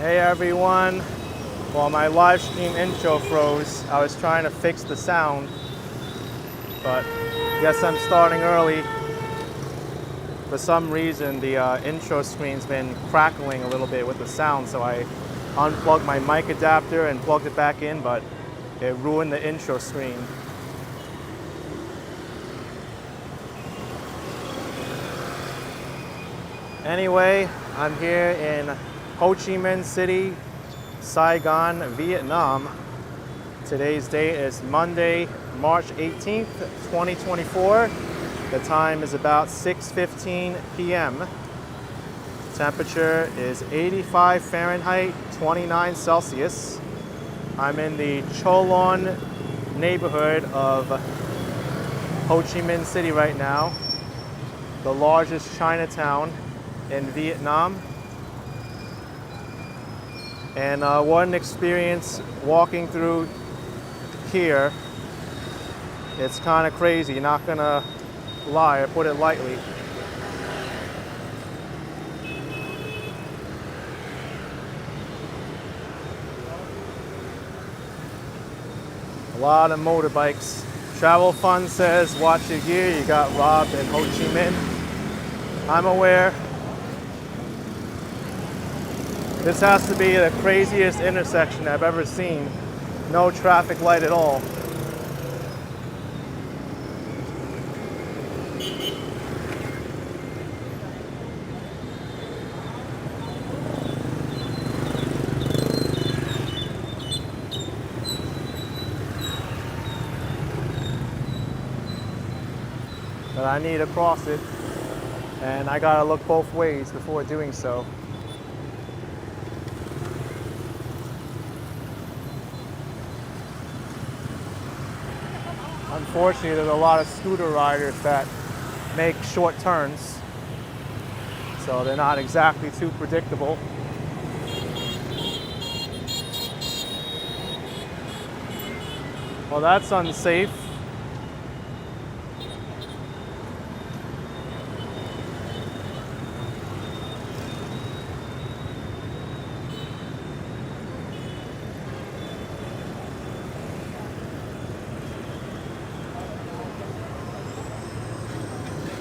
Hey everyone. Well, my live stream intro froze. I was trying to fix the sound, but guess I'm starting early. For some reason, the intro screen's been crackling a little bit with the sound, so I unplugged my mic adapter and plugged it back in, but it ruined the intro screen. Anyway, I'm here in Ho Chi Minh City, Saigon, Vietnam. Today's date is Monday, March 18th, 2024. The time is about 6:15 p.m. Temperature is 85 Fahrenheit, 29 Celsius. I'm in the Cholon neighborhood of Ho Chi Minh City right now, the largest Chinatown in Vietnam. And what an experience walking through here. It's kind of crazy, not gonna lie, I put it lightly. A lot of motorbikes. Travel Fund says, watch your gear, you got robbed in Ho Chi Minh. I'm aware. This has to be the craziest intersection I've ever seen. No traffic light at all. But I need to cross it, and I gotta look both ways before doing so. Unfortunately, there's a lot of scooter riders that make short turns, so they're not exactly too predictable. Well, that's unsafe.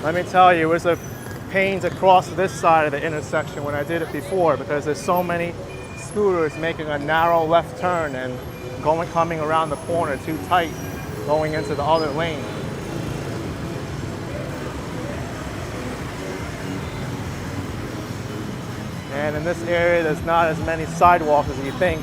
Let me tell you, it was a pain to cross this side of the intersection when I did it before, because there's so many scooters making a narrow left turn and coming around the corner too tight, going into the other lane. And in this area, there's not as many sidewalks as you think.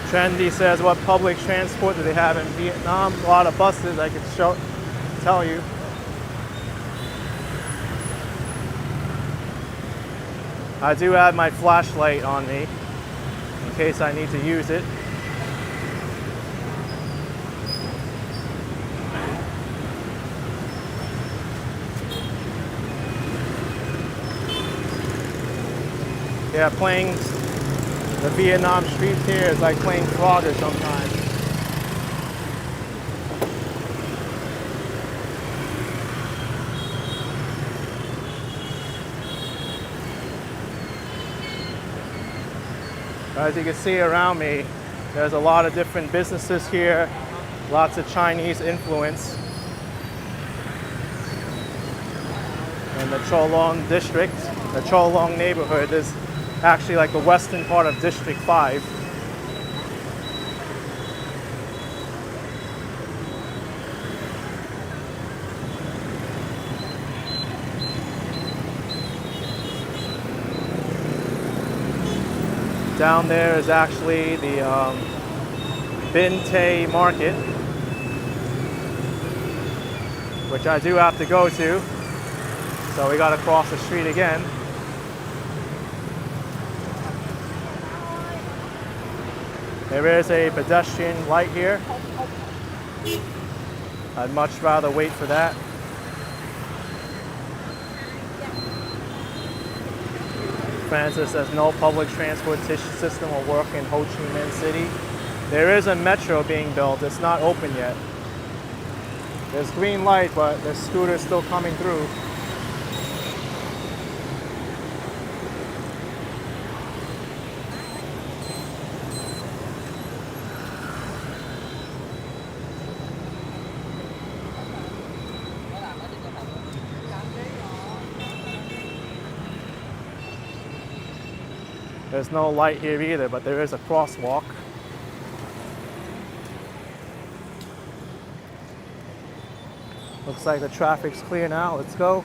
Trendy says, what public transport do they have in Vietnam? A lot of buses, I could tell you. I do have my flashlight on me in case I need to use it. Yeah, playing the Vietnam streets here is like playing Frogger sometimes. As you can see around me, there's a lot of different businesses here, lots of Chinese influence. In the Cholon district, the Cholon neighborhood is actually like the western part of District 5. Down there is actually the Bin Tay Market, which I do have to go to. So we got to cross the street again. There is a pedestrian light here. I'd much rather wait for that. Francis says no public transportation system will work in Ho Chi Minh City. There is a metro being built. It's not open yet. There's green light, but the scooter's still coming through. There's no light here either, but there is a crosswalk. Looks like the traffic's clear now. Let's go.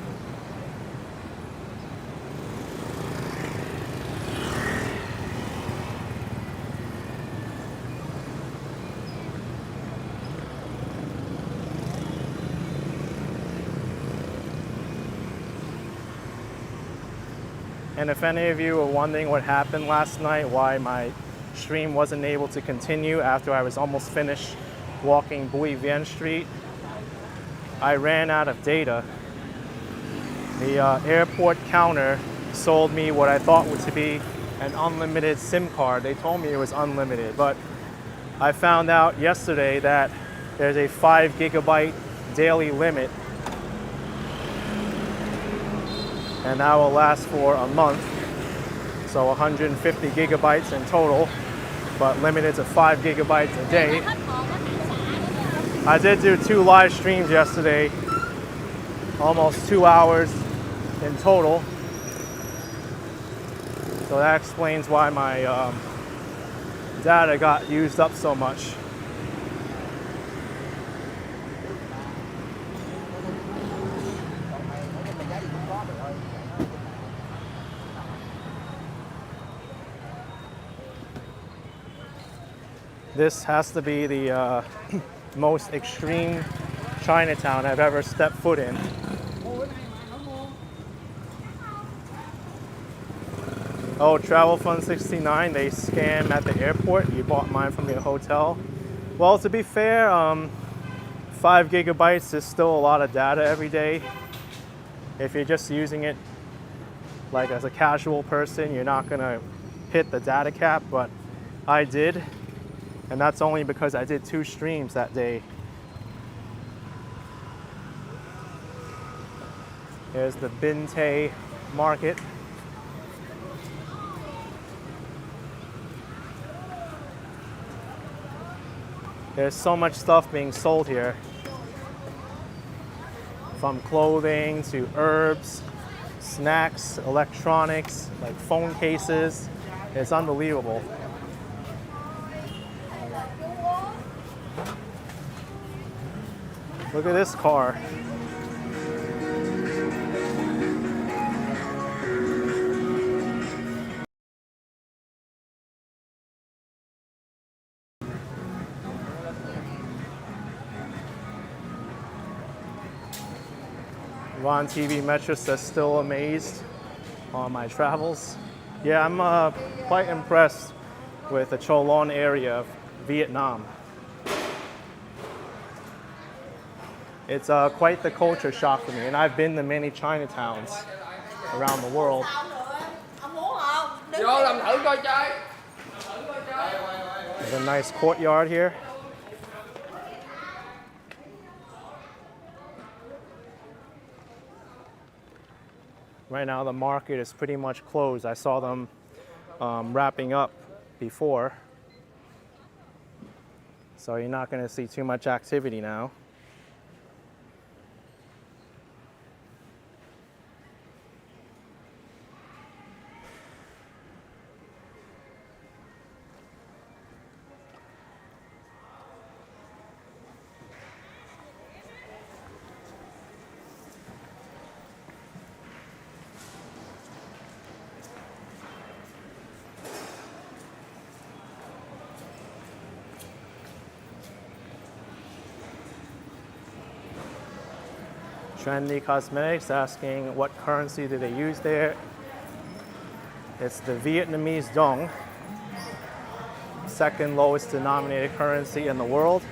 And if any of you are wondering what happened last night, why my stream wasn't able to continue after I was almost finished walking Bui Vien Street, I ran out of data. The airport counter sold me what I thought was to be an unlimited SIM card. They told me it was unlimited, but I found out yesterday that there's a 5 gigabyte daily limit, and that will last for a month. So 150 gigabytes in total, but limited to 5 gigabytes a day. I did do 2 live streams yesterday, almost 2 hours in total. So that explains why my data got used up so much. This has to be the most extreme Chinatown I've ever stepped foot in. Oh, Travel Fund 69, they scam at the airport. You bought mine from your hotel. Well, to be fair, 5 gigabytes is still a lot of data every day. If you're just using it like as a casual person, you're not gonna hit the data cap, but I did. And that's only because I did 2 streams that day. Here's the Binte market. There's so much stuff being sold here. From clothing to herbs, snacks, electronics, like phone cases. It's unbelievable. Look at this car. Ron TV Metro says still amazed on my travels. Yeah, I'm quite impressed with the Cholon area of Vietnam. It's quite the culture shock for me, and I've been to many Chinatowns around the world. There's a nice courtyard here. Right now the market is pretty much closed. I saw them wrapping up before. So you're not going to see too much activity now. Trendy Cosmetics asking what currency do they use there. It's the Vietnamese dong, second lowest denominated currency in the world.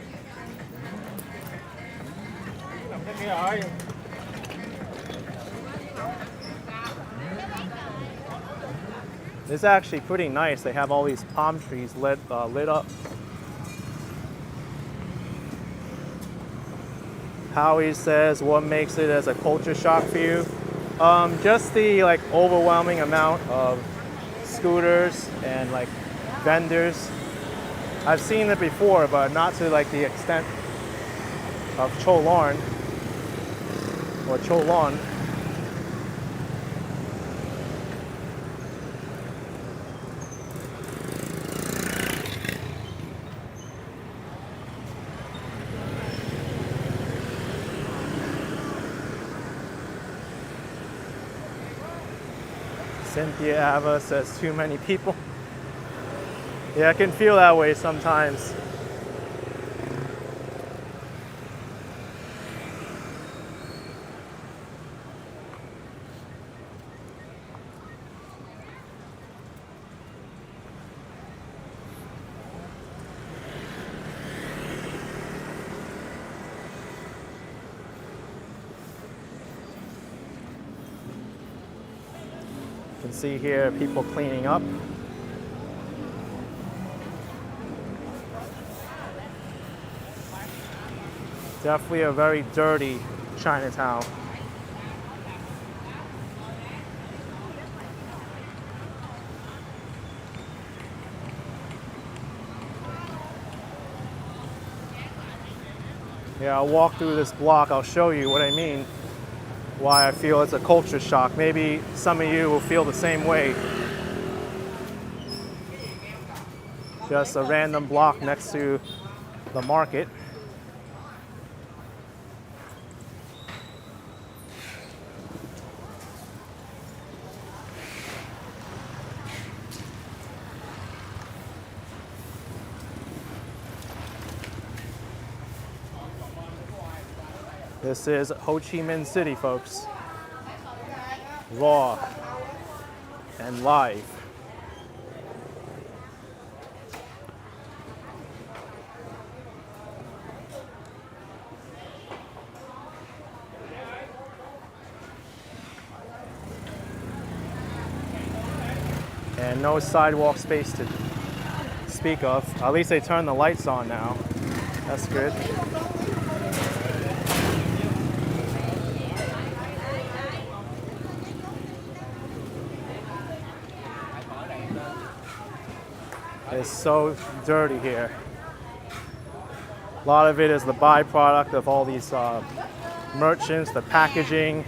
This is actually pretty nice. They have all these palm trees lit up. Howie says, what makes it as a culture shock for you? Just the like overwhelming amount of scooters and like vendors. I've seen it before, but not to like the extent of Cholorn or Cholon. Cynthia Ava says too many people. Yeah, I can feel that way sometimes. You can see here people cleaning up. Definitely a very dirty Chinatown. Yeah, I'll walk through this block. I'll show you what I mean, why I feel it's a culture shock. Maybe some of you will feel the same way. Just a random block next to the market. This is Ho Chi Minh City, folks. Raw and live. And no sidewalk space to speak of. At least they turned the lights on now. That's good. It's so dirty here. A lot of it is the byproduct of all these merchants, the packaging,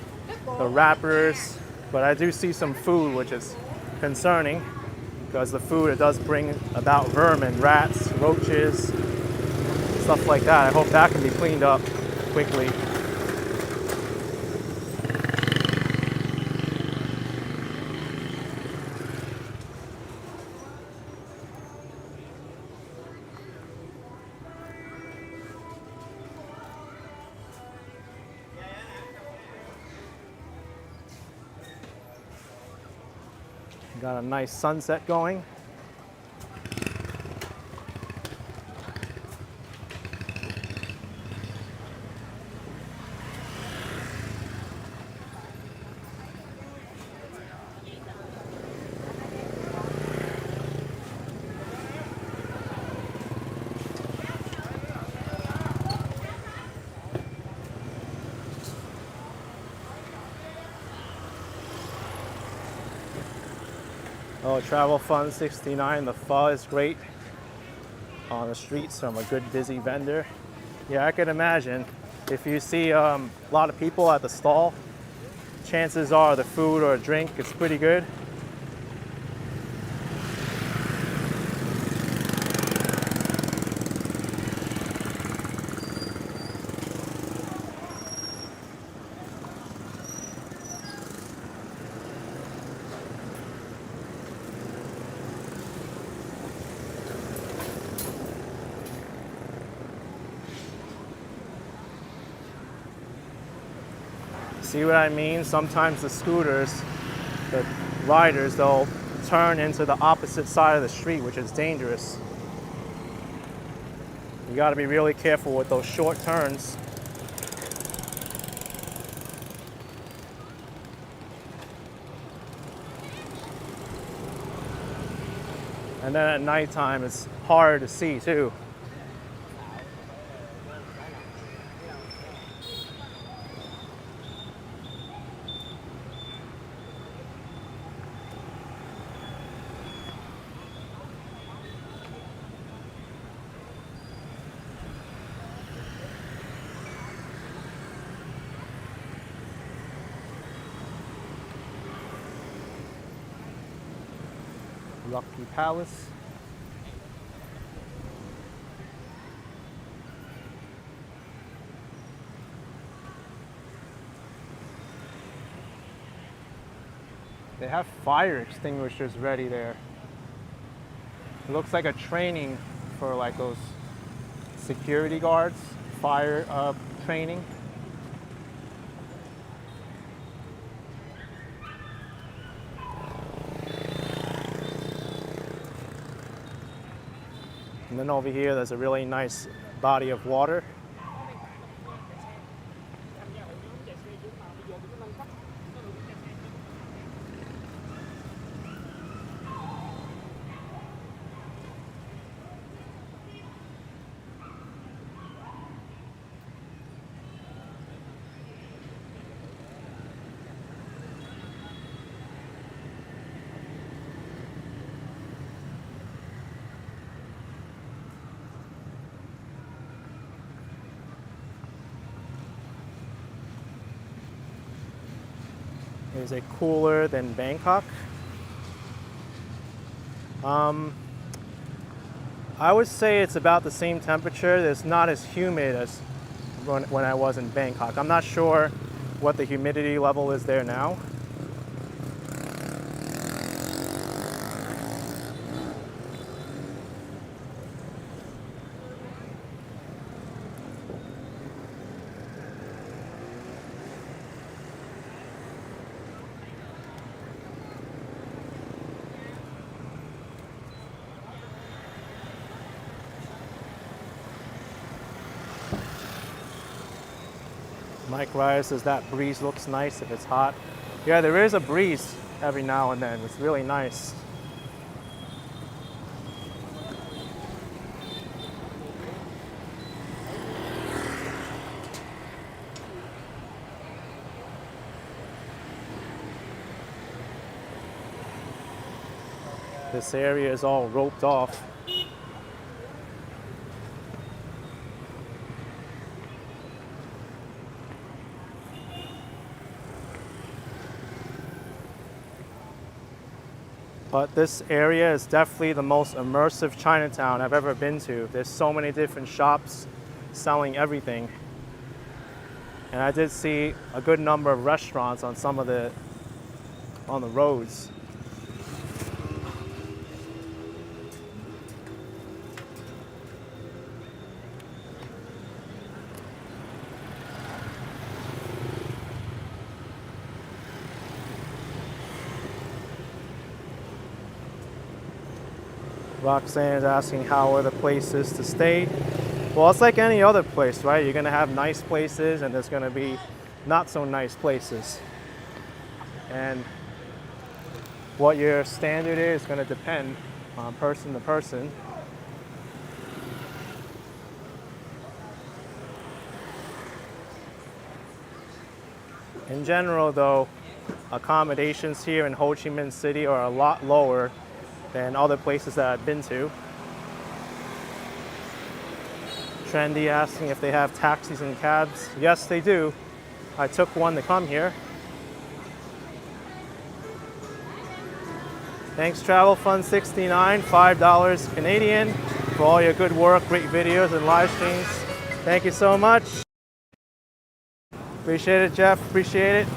the wrappers. But I do see some food, which is concerning because the food, it does bring about vermin, rats, roaches, stuff like that. I hope that can be cleaned up quickly. Got a nice sunset going. Oh, Travel Fun 69, the pho is great on the streets from a good busy vendor. Yeah, I could imagine if you see a lot of people at the stall, chances are the food or drink is pretty good. See what I mean? Sometimes the scooters, the riders, they'll turn into the opposite side of the street, which is dangerous. You got to be really careful with those short turns. And then at nighttime, it's hard to see too. Lucky Palace. They have fire extinguishers ready there. It looks like a training for like those security guards, fire training. And then over here, there's a really nice body of water. Is it cooler than Bangkok? I would say it's about the same temperature. It's not as humid as when I was in Bangkok. I'm not sure what the humidity level is there now. Mike Ryer says that breeze looks nice if it's hot. Yeah, there is a breeze every now and then. It's really nice. This area is all roped off. But this area is definitely the most immersive Chinatown I've ever been to. There's so many different shops selling everything. And I did see a good number of restaurants on some of the roads. Roxanne is asking how are the places to stay. Well, it's like any other place, right? You're gonna have nice places and there's gonna be not so nice places. And what your standard is gonna depend on person to person. In general though, accommodations here in Ho Chi Minh City are a lot lower than other places that I've been to. Trendy asking if they have taxis and cabs. Yes, they do. I took one to come here. Thanks Travel Fund 69, $5 Canadian for all your good work, great videos and live streams. Thank you so much. Appreciate it, Jeff. Appreciate it.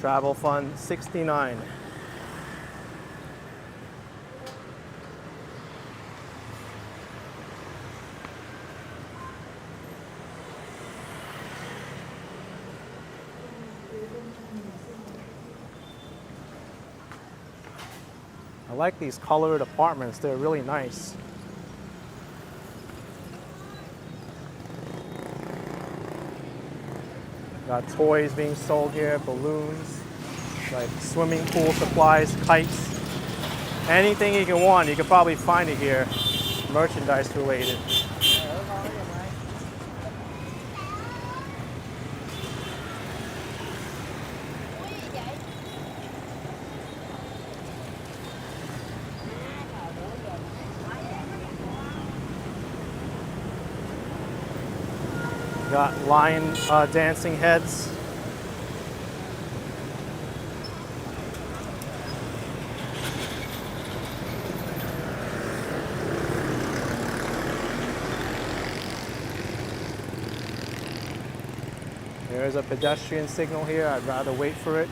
Travel Fund 69. I like these colored apartments. They're really nice. Got toys being sold here, balloons, like swimming pool supplies, kites. Anything you can want, you can probably find it here, merchandise related. Got lion dancing heads. There is a pedestrian signal here. I'd rather wait for it.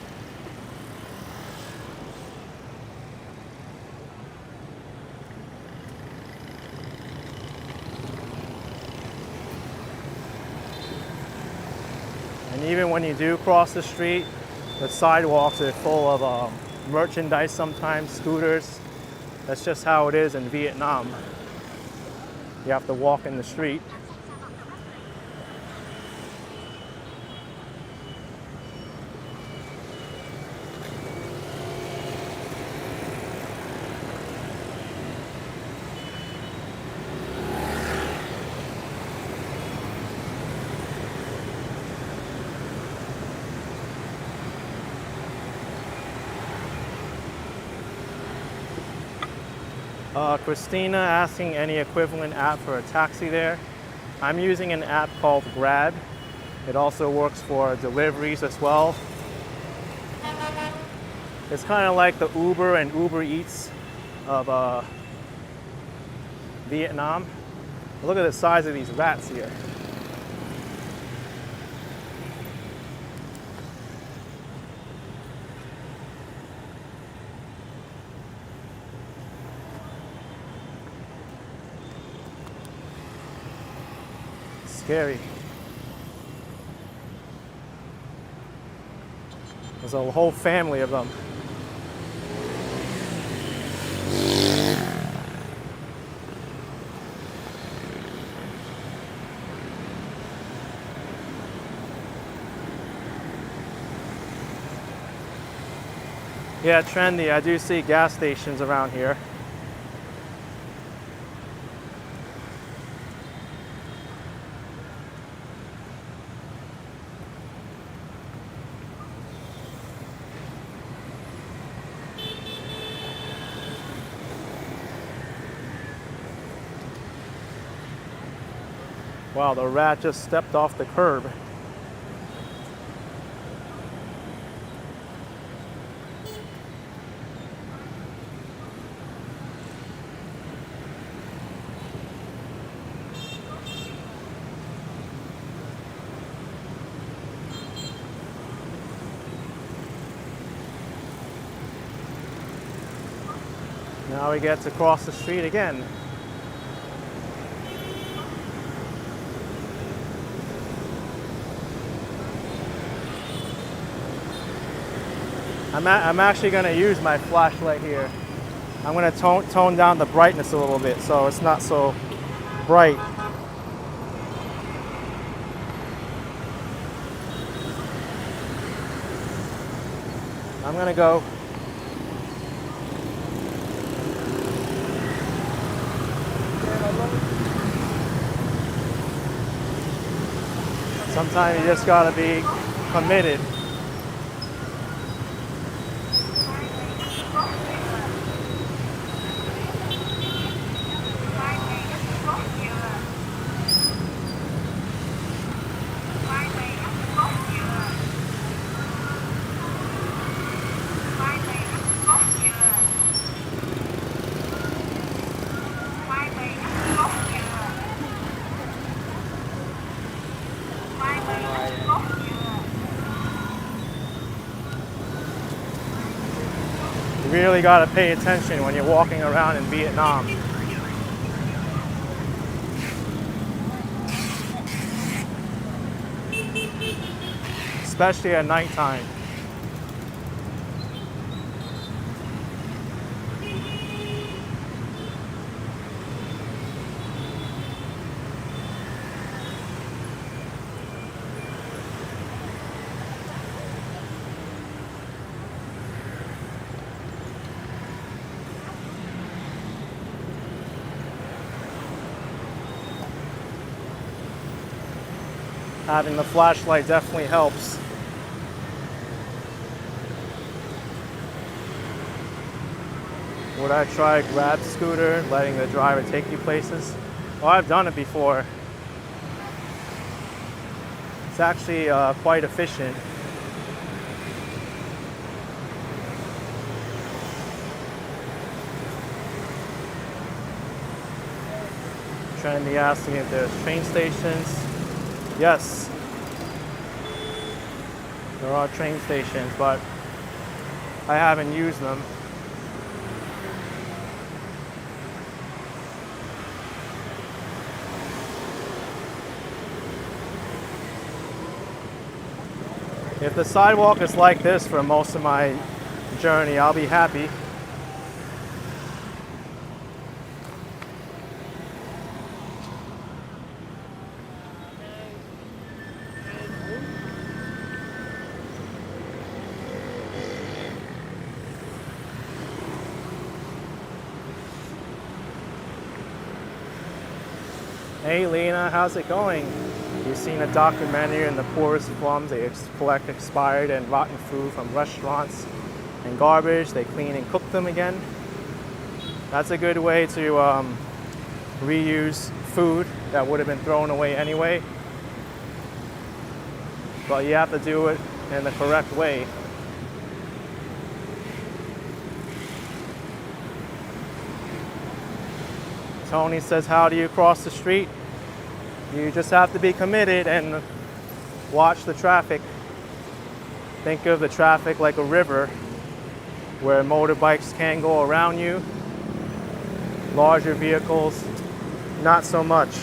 And even when you do cross the street, the sidewalks are full of merchandise sometimes, scooters. That's just how it is in Vietnam. You have to walk in the street. Christina asking any equivalent app for a taxi there. I'm using an app called Grab. It also works for deliveries as well. It's kind of like the Uber and Uber Eats of Vietnam. Look at the size of these rats here. Scary. There's a whole family of them. Yeah, trendy. I do see gas stations around here. Wow, the rat just stepped off the curb. Now we get to cross the street again. I'm actually going to use my flashlight here. I'm going to tone down the brightness a little bit so it's not so bright. I'm going to go. Sometimes you just got to be committed. You really got to pay attention when you're walking around in Vietnam. Especially at nighttime. Having the flashlight definitely helps. Would I try Grab scooter, letting the driver take you places? Well, I've done it before. It's actually quite efficient. Trendy asking if there's train stations. Yes. There are train stations, but I haven't used them. If the sidewalk is like this for most of my journey, I'll be happy. Hey Lena, how's it going? You've seen a documentary in the poorest slums. They collect expired and rotten food from restaurants and garbage. They clean and cook them again. That's a good way to reuse food that would have been thrown away anyway. But you have to do it in the correct way. Tony says, how do you cross the street? You just have to be committed and watch the traffic. Think of the traffic like a river where motorbikes can go around you. Larger vehicles, not so much.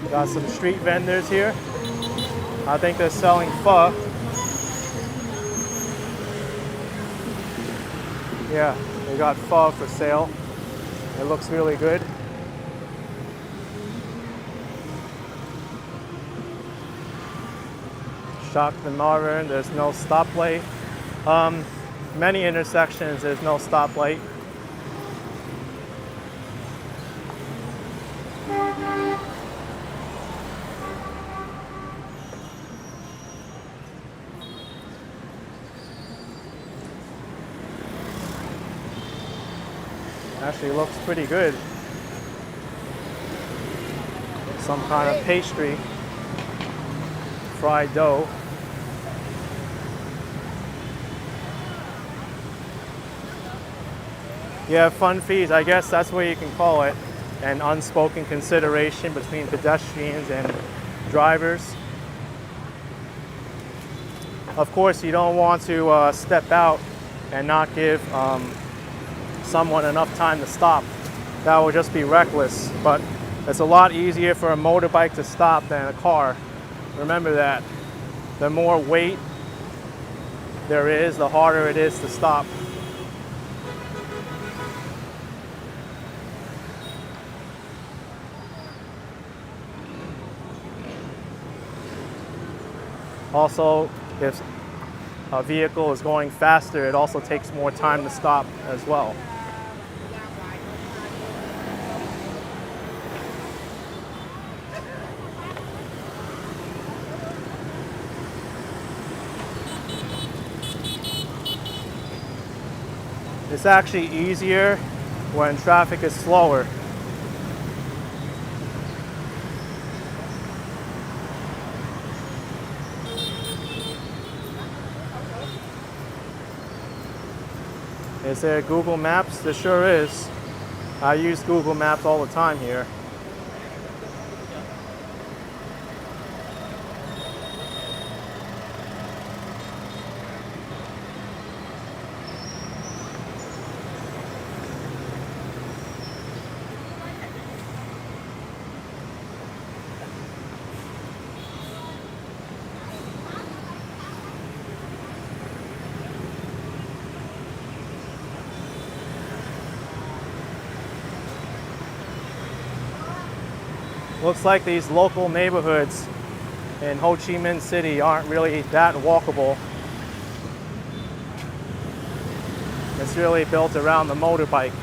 Got some street vendors here. I think they're selling pho. Yeah, they got pho for sale. It looks really good. Shocked and Marvin, there's no stoplight. Many intersections, there's no stoplight. Actually looks pretty good. Some kind of pastry, fried dough. Yeah, fun fees, I guess that's what you can call it. An unspoken consideration between pedestrians and drivers. Of course, you don't want to step out and not give someone enough time to stop. That would just be reckless. But it's a lot easier for a motorbike to stop than a car. Remember that. The more weight there is, the harder it is to stop. Also, if a vehicle is going faster, it also takes more time to stop as well. It's actually easier when traffic is slower. Is there Google Maps? There sure is. I use Google Maps all the time here. Looks like these local neighborhoods in Ho Chi Minh City aren't really that walkable. It's really built around the motorbike.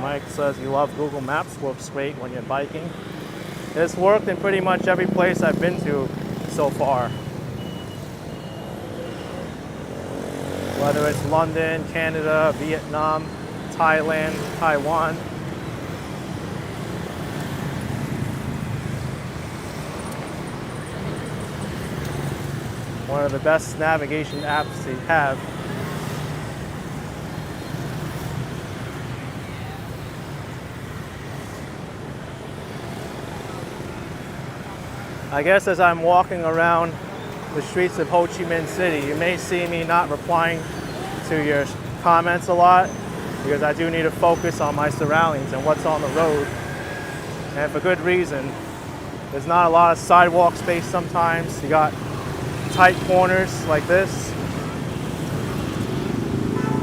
Mike says you love Google Maps, works great when you're biking. It's worked in pretty much every place I've been to so far. Whether it's London, Canada, Vietnam, Thailand, Taiwan. One of the best navigation apps they have. I guess as I'm walking around the streets of Ho Chi Minh City, you may see me not replying to your comments a lot because I do need to focus on my surroundings and what's on the road. And for good reason. There's not a lot of sidewalk space sometimes. You got tight corners like this.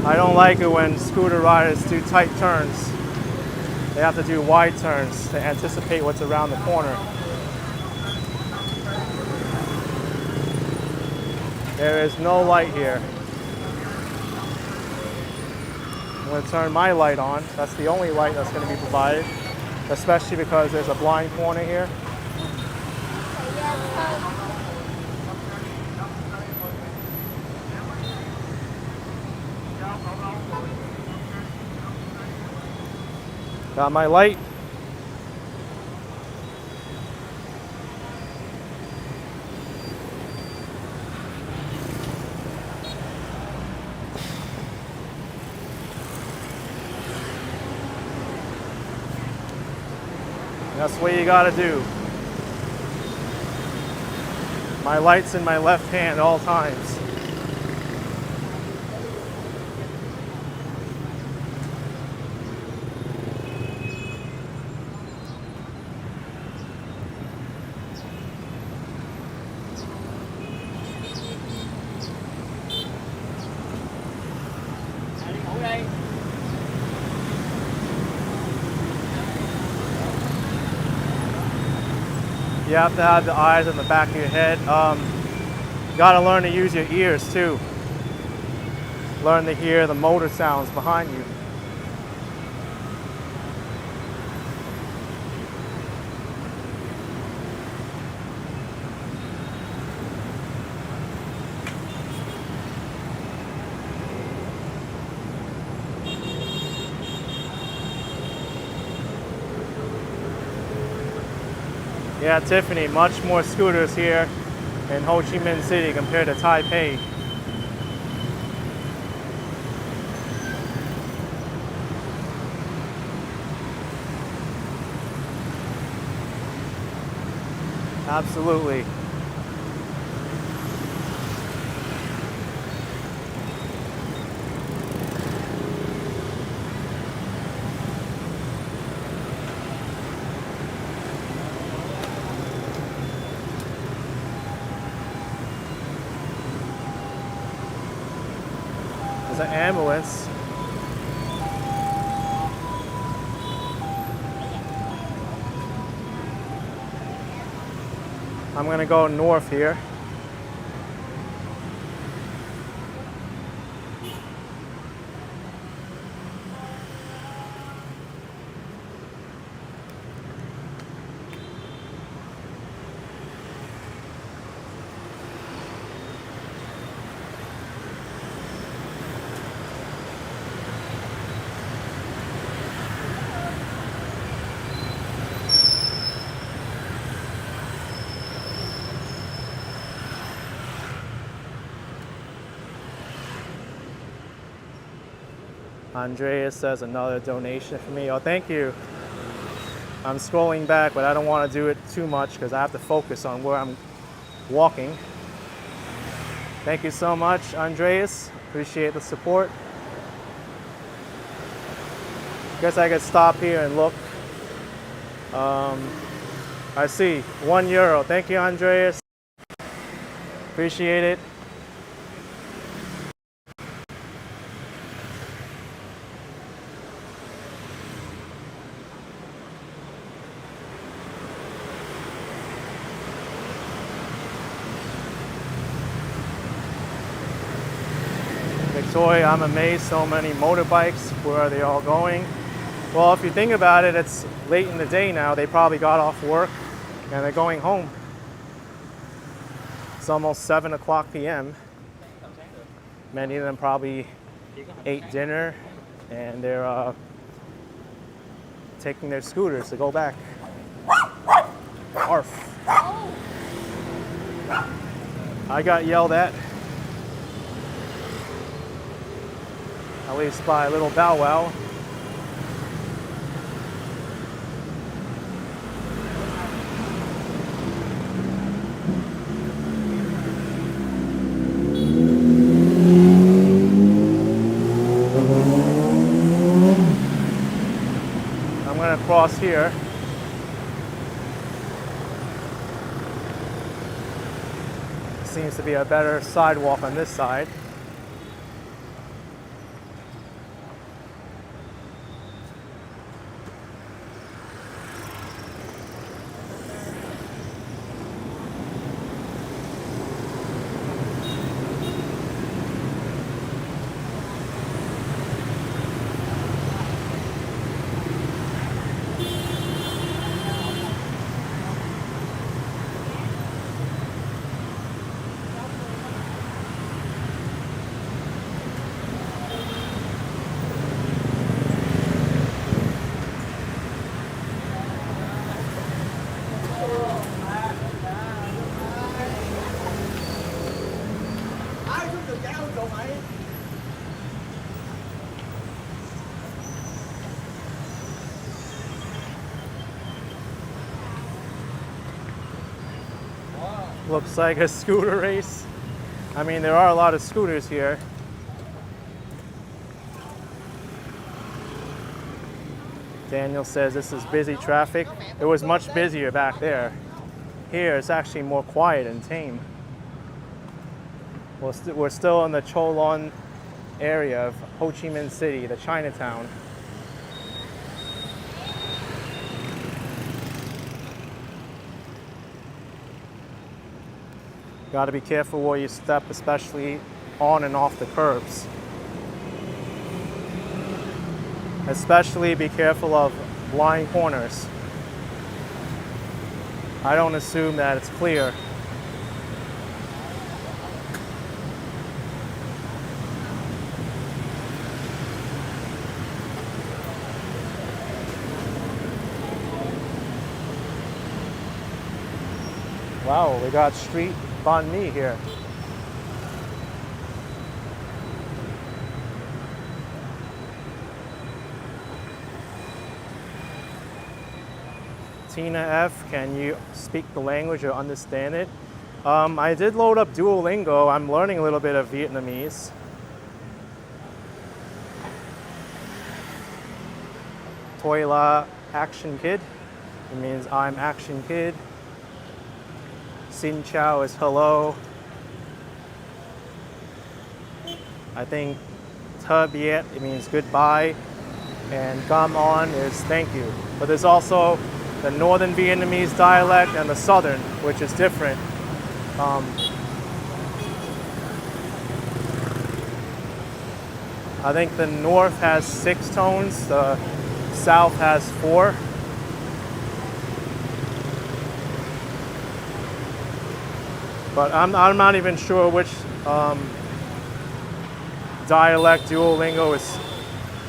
I don't like it when scooter riders do tight turns. They have to do wide turns to anticipate what's around the corner. There is no light here. I'm going to turn my light on. That's the only light that's going to be provided, especially because there's a blind corner here. Got my light. That's what you gotta do. My light's in my left hand at all times. You have to have the eyes on the back of your head. You gotta learn to use your ears too. Learn to hear the motor sounds behind you. Yeah, Tiffany, much more scooters here in Ho Chi Minh City compared to Taipei. Absolutely. There's an ambulance. I'm gonna go north here. Andreas says another donation for me. Oh, thank you. I'm scrolling back, but I don't want to do it too much because I have to focus on where I'm walking. Thank you so much, Andreas. Appreciate the support. Guess I could stop here and look. I see, €1. Thank you, Andreas. Appreciate it. Victoria, I'm amazed so many motorbikes. Where are they all going? Well, if you think about it, it's late in the day now. They probably got off work and they're going home. It's almost 7 o'clock p.m. Many of them probably ate dinner and they're taking their scooters to go back. Arf. I got yelled at least by a little Bow Wow. I'm gonna cross here. Seems to be a better sidewalk on this side. Looks like a scooter race. I mean, there are a lot of scooters here. Daniel says this is busy traffic. It was much busier back there. Here, it's actually more quiet and tame. We're still in the Cholon area of Ho Chi Minh City, the Chinatown. Got to be careful where you step, especially on and off the curbs. Especially be careful of blind corners. I don't assume that it's clear. Wow, we got street banh mi here. Tina F, can you speak the language or understand it? I did load up Duolingo. I'm learning a little bit of Vietnamese. Toi la action kid. It means I'm action kid. Xin chào is hello. I think ta biet, it means goodbye. And come on is thank you. But there's also the northern Vietnamese dialect and the southern, which is different. I think the north has 6 tones, the south has 4. But I'm not even sure which dialect Duolingo is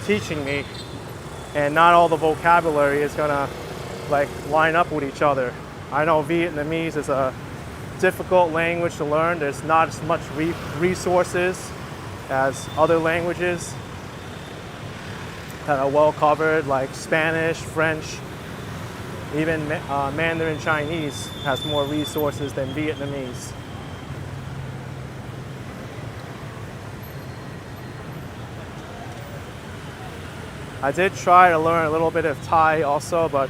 teaching me, and not all the vocabulary is gonna like line up with each other. I know Vietnamese is a difficult language to learn. There's not as much resources as other languages that are well covered, like Spanish, French, even Mandarin Chinese has more resources than Vietnamese. I did try to learn a little bit of Thai also, but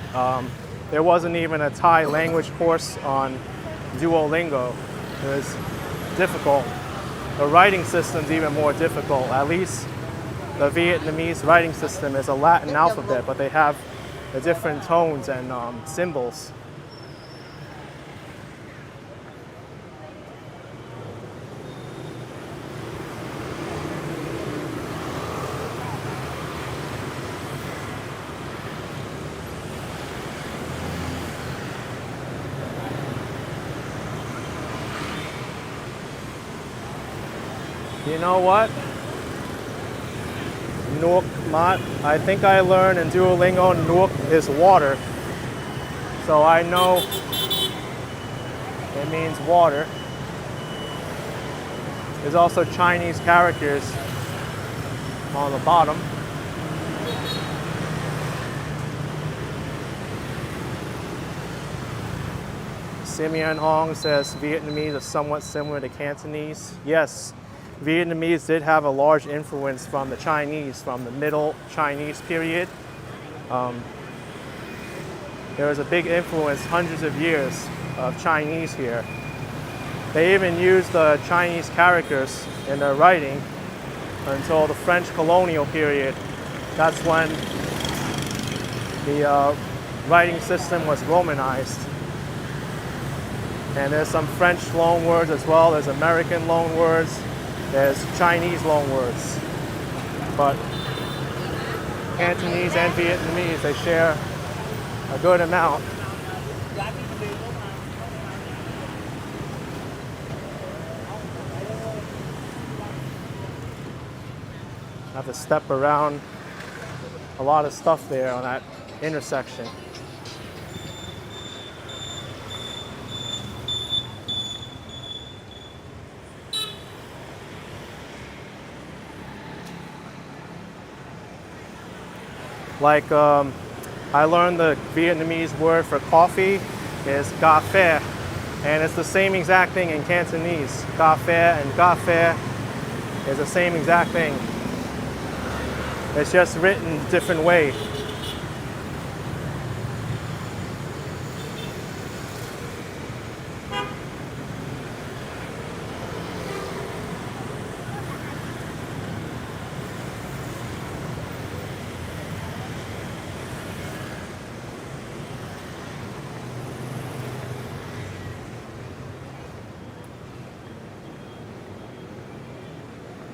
there wasn't even a Thai language course on Duolingo. It was difficult. The writing system's even more difficult. At least the Vietnamese writing system is a Latin alphabet, but they have the different tones and symbols. You know what? Nuoc mat. I think I learned in Duolingo nuoc is water. So I know it means water. There's also Chinese characters on the bottom. Simeon Hong says Vietnamese is somewhat similar to Cantonese. Yes, Vietnamese did have a large influence from the Chinese, from the Middle Chinese period. There was a big influence, hundreds of years of Chinese here. They even used the Chinese characters in their writing until the French colonial period. That's when the writing system was Romanized. And there's some French loanwords as well. There's American loanwords. There's Chinese loanwords. But Cantonese and Vietnamese, they share a good amount. I have to step around a lot of stuff there on that intersection. Like I learned the Vietnamese word for coffee is cà phê, and it's the same exact thing in Cantonese. Cà phê and cà phê is the same exact thing. It's just written a different way.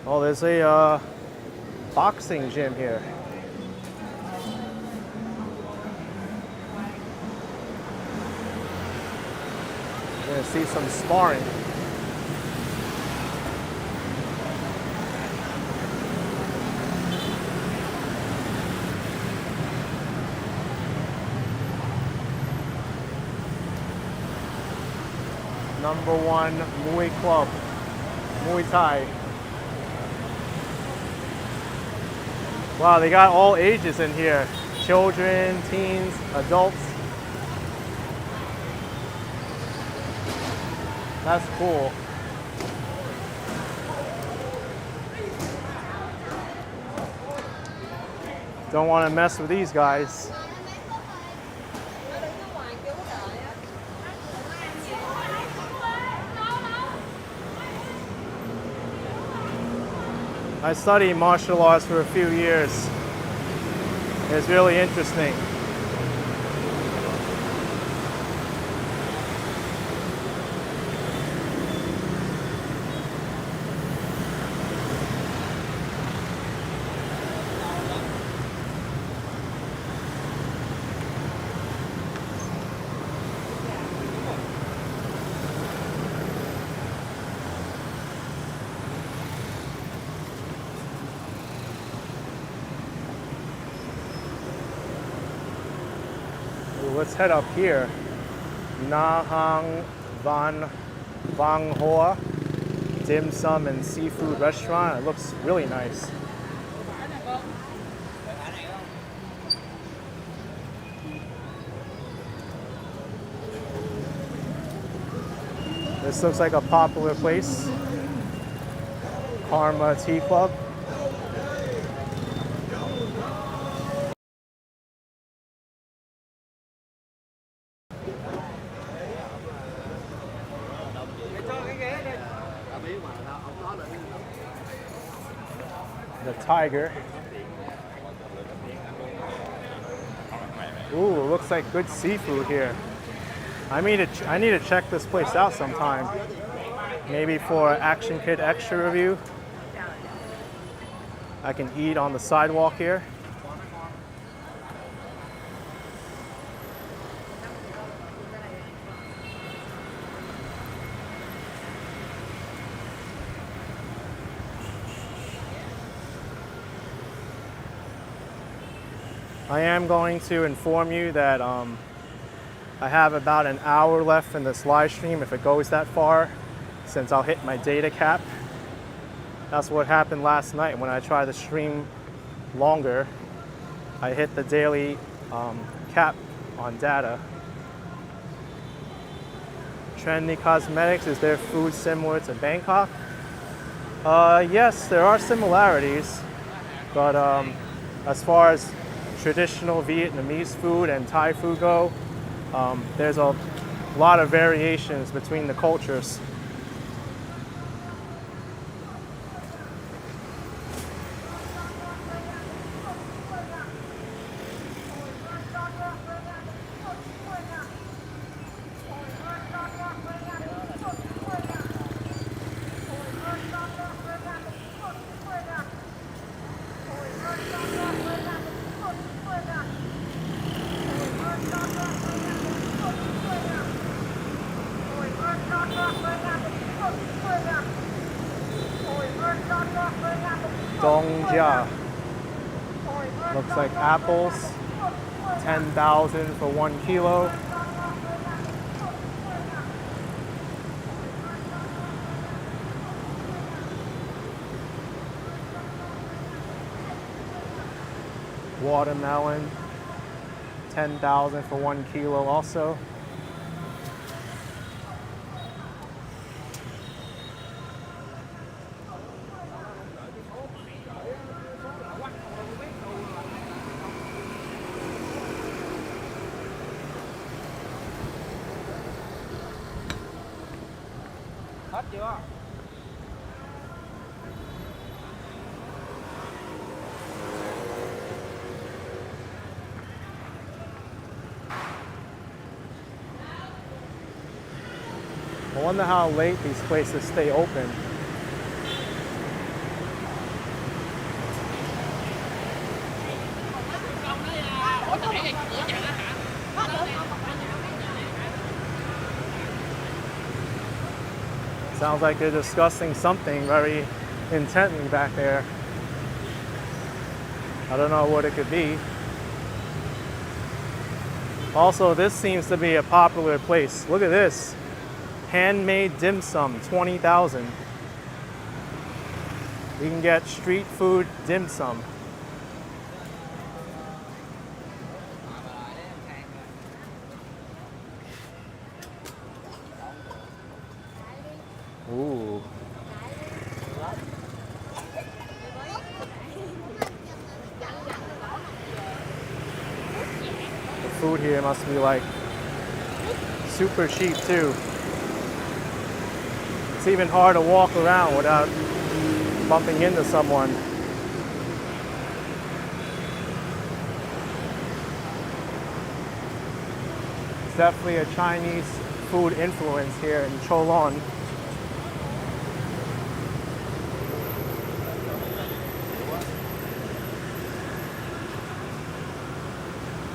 Oh, there's a boxing gym here. You're gonna see some sparring. #1 Muay Club, Muay Thai. Wow, they got all ages in here. Children, teens, adults. That's cool. Don't want to mess with these guys. I studied martial arts for a few years. It's really interesting. Let's head up here. Na Hang Van Vang Hoa Dim Sum and Seafood Restaurant. It looks really nice. This looks like a popular place. Karma Tea Club. The Tiger. Ooh, looks like good seafood here. I need to check this place out sometime. Maybe for Action Kid Extra review. I can eat on the sidewalk here. I am going to inform you that I have about an hour left in this live stream if it goes that far, since I'll hit my data cap. That's what happened last night when I tried to stream longer. I hit the daily cap on data. Trendy Cosmetics, is their food similar to Bangkok? Yes, there are similarities, but as far as traditional Vietnamese food and Thai food go, there's a lot of variations between the cultures. Dongjia. Looks like apples. 10,000 for 1 kilo. Watermelon. 10,000 for 1 kilo also. Hết chưa? I wonder how late these places stay open. Sounds like they're discussing something very intently back there. I don't know what it could be. Also, this seems to be a popular place. Look at this. Handmade dim sum, 20,000. You can get street food dim sum. Ooh. The food here must be like super cheap too. It's even hard to walk around without bumping into someone. It's definitely a Chinese food influence here in Cholon.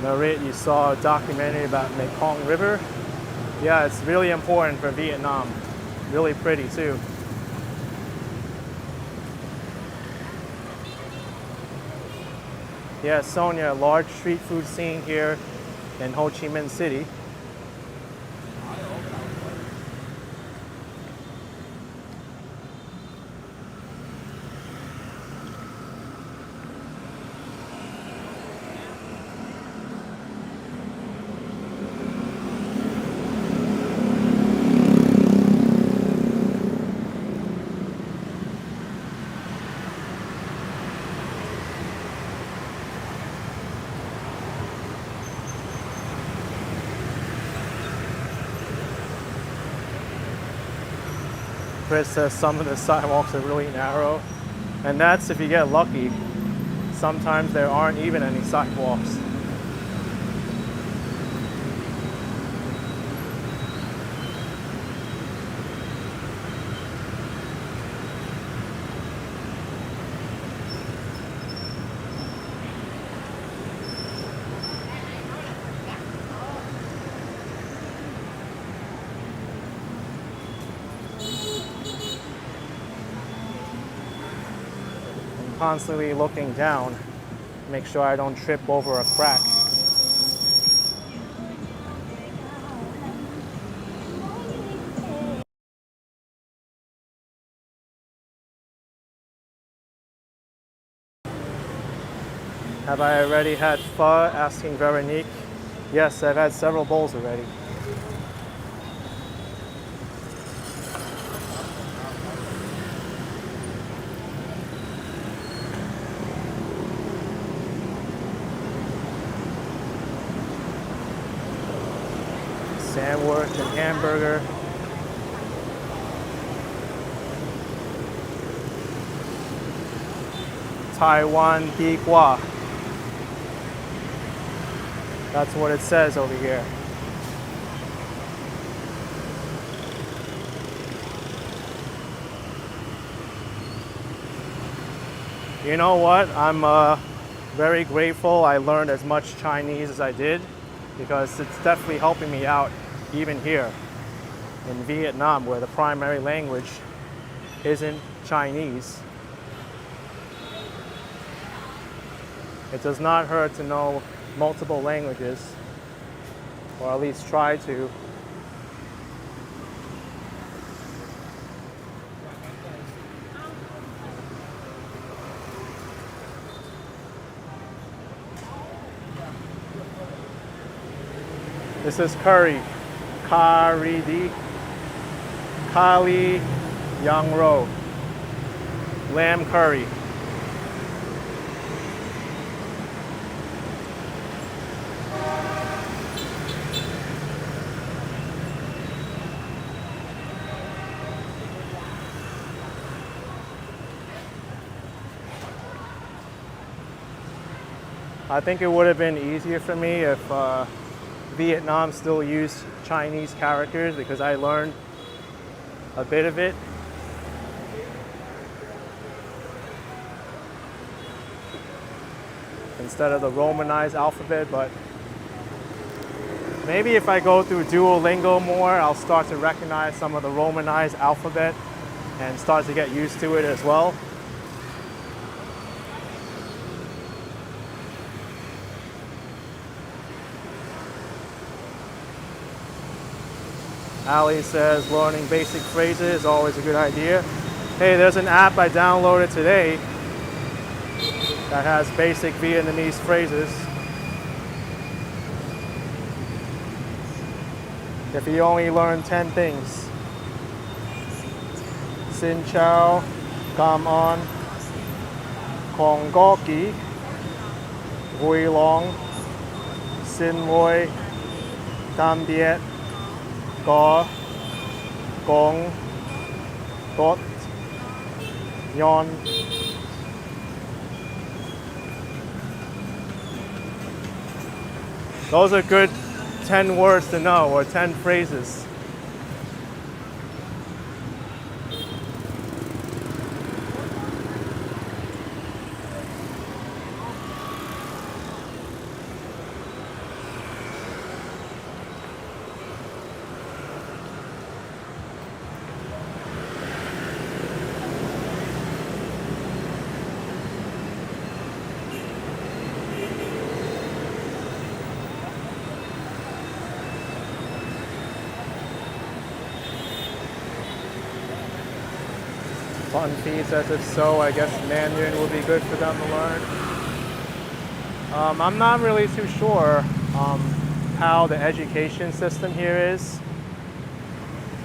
Narrate, you saw a documentary about Mekong River. Yeah, it's really important for Vietnam. Really pretty too. Yeah, Sonia, large street food scene here in Ho Chi Minh City. Chris says some of the sidewalks are really narrow, and that's if you get lucky. Sometimes there aren't even any sidewalks. Constantly looking down. Make sure I don't trip over a crack. Have I already had pho? Asking Veronique. Yes, I've had several bowls already. Sandwich and hamburger. Taiwan Di Gua. That's what it says over here. You know what? I'm very grateful I learned as much Chinese as I did, because it's definitely helping me out even here in Vietnam, where the primary language isn't Chinese. It does not hurt to know multiple languages, or at least try to. This is curry, Kari Di, Kali Yang Ro, lamb curry. I think it would have been easier for me if Vietnam still used Chinese characters, because I learned a bit of it. Instead of the Romanized alphabet, but maybe if I go through Duolingo more, I'll start to recognize some of the Romanized alphabet and start to get used to it as well. Ali says learning basic phrases is always a good idea. Hey, there's an app I downloaded today that has basic Vietnamese phrases. If you only learn 10 things. Xin chào, cảm ơn, không có kỹ, vui lòng, xin lỗi, tạm biệt, có, con, tốt, nhon. Those are good 10 words to know, or 10 phrases. Fun Fee says if so, I guess Mandarin would be good for them to learn. I'm not really too sure how the education system here is.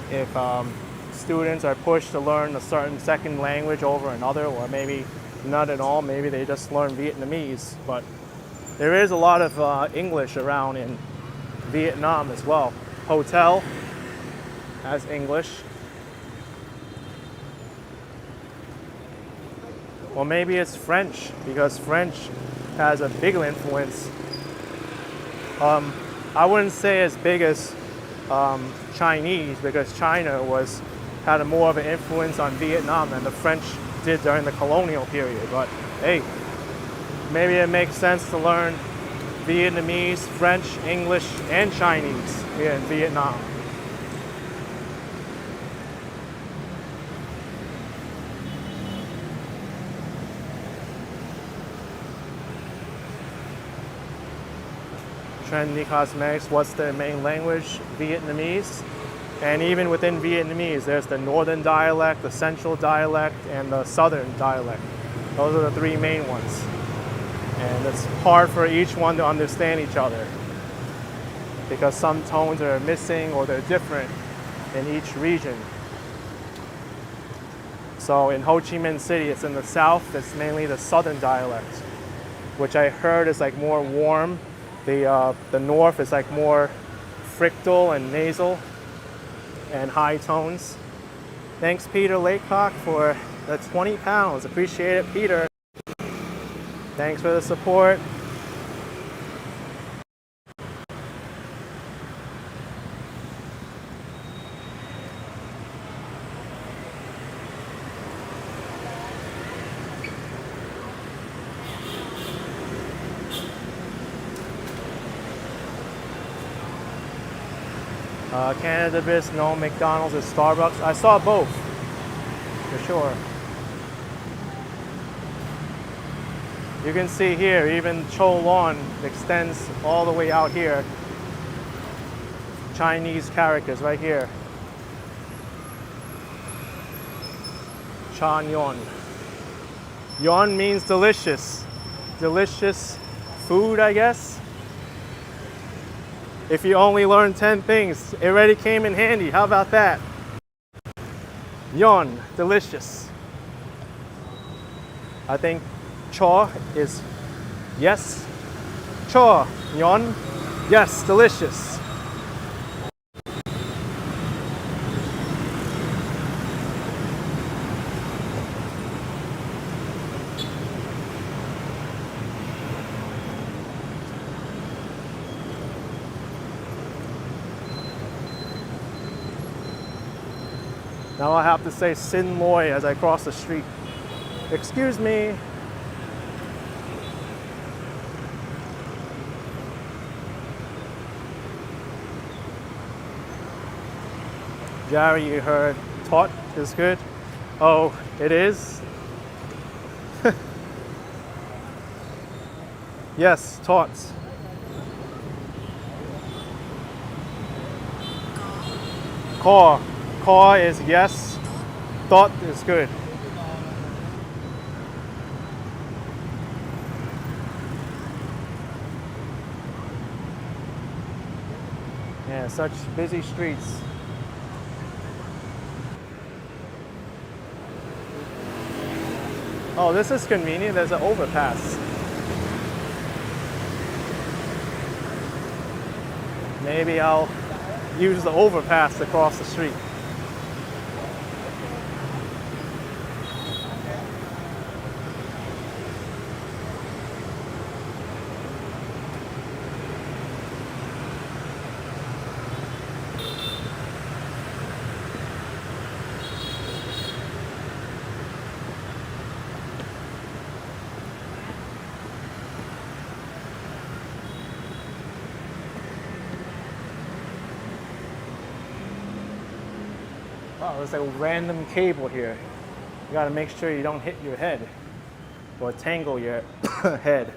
If students are pushed to learn a certain second language over another, or maybe not at all, maybe they just learn Vietnamese. But there is a lot of English around in Vietnam as well. Hotel has English. Or maybe it's French, because French has a big influence. I wouldn't say as big as Chinese, because China had a more of an influence on Vietnam than the French did during the colonial period. But hey, maybe it makes sense to learn Vietnamese, French, English, and Chinese here in Vietnam. trendy cosmetics. What's their main language? Vietnamese. And even within Vietnamese, there's the northern dialect, the central dialect, and the southern dialect. Those are the three main ones. And it's hard for each one to understand each other because some tones are missing or they're different in each region. So in Ho Chi Minh City, it's in the south, it's mainly the southern dialect, which I heard is like more warm. The north is like more frictal and nasal and high tones. Thanks, Peter Lakecock, for the 20 pounds. Appreciate it, Peter. Thanks for the support. Canada Bis, no McDonald's or Starbucks. I saw both, for sure. You can see here, even Cho Lon extends all the way out here. Chinese characters right here. Chan Yon. Yon means delicious. Delicious food, I guess. If you only learn 10 things, it already came in handy. How about that? Yon, delicious. I think cho is yes. Cho, yon, yes, delicious. Now I have to say Sin Loy as I cross the street. Excuse me. Jerry, you heard tot is good. Oh, it is? Yes, tots. Caw. Caw is yes. Tot is good. Yeah, such busy streets. Oh, this is convenient. There's an overpass. Maybe I'll use the overpass to cross the street. Wow, there's a random cable here. You gotta make sure you don't hit your head or tangle your head.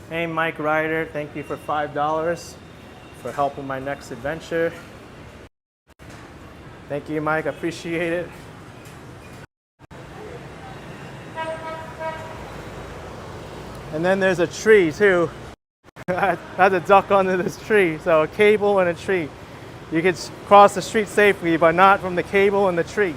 Hey, Mike Ryder, thank you for $5 for helping my next adventure. Thank you, Mike, I appreciate it. And then there's a tree too. I had to duck under this tree, so a cable and a tree. You can cross the street safely, but not from the cable and the tree.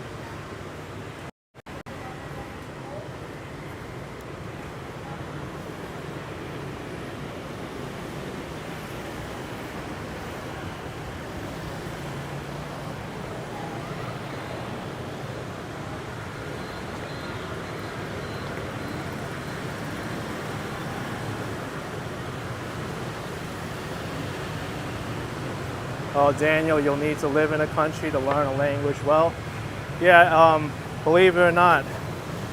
Oh, Daniel, you'll need to live in a country to learn a language well. Yeah, believe it or not,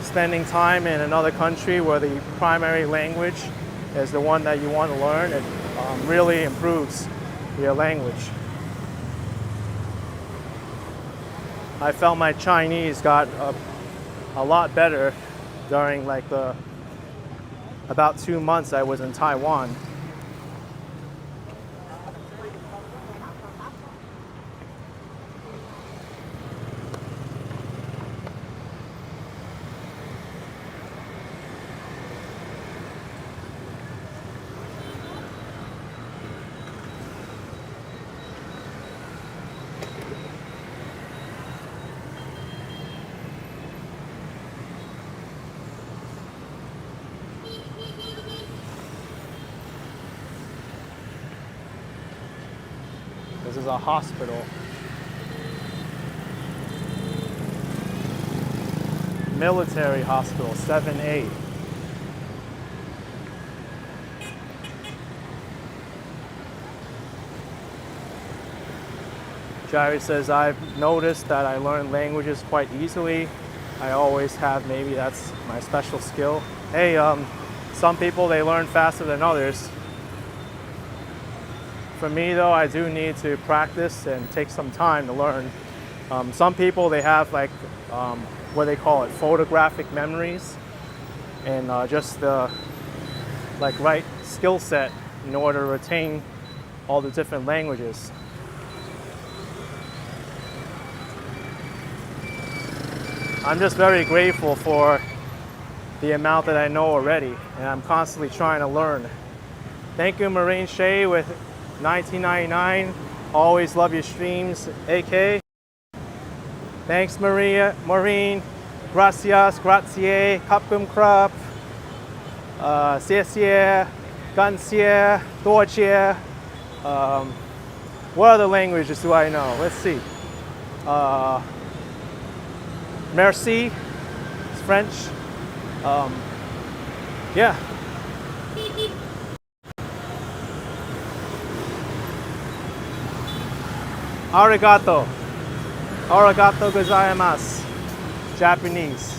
spending time in another country where the primary language is the one that you want to learn, it really improves your language. I felt my Chinese got a lot better during like about 2 months I was in Taiwan. This is a hospital. Military hospital, 7A. Jerry says, I've noticed that I learn languages quite easily. I always have, maybe that's my special skill. Hey, some people, they learn faster than others. For me though, I do need to practice and take some time to learn. Some people, they have like, what they call it, photographic memories, and just the like right skill set in order to retain all the different languages. I'm just very grateful for the amount that I know already, and I'm constantly trying to learn. Thank you, Marine Shea with 1999. Always love your streams, AK. Thanks, Maureen. Gracias, grazie, kapkum krap. Xie, ganxie, dorjie. What other languages do I know? Let's see. Merci, it's French. Yeah. Arigato. Arigato gozaimasu. Japanese.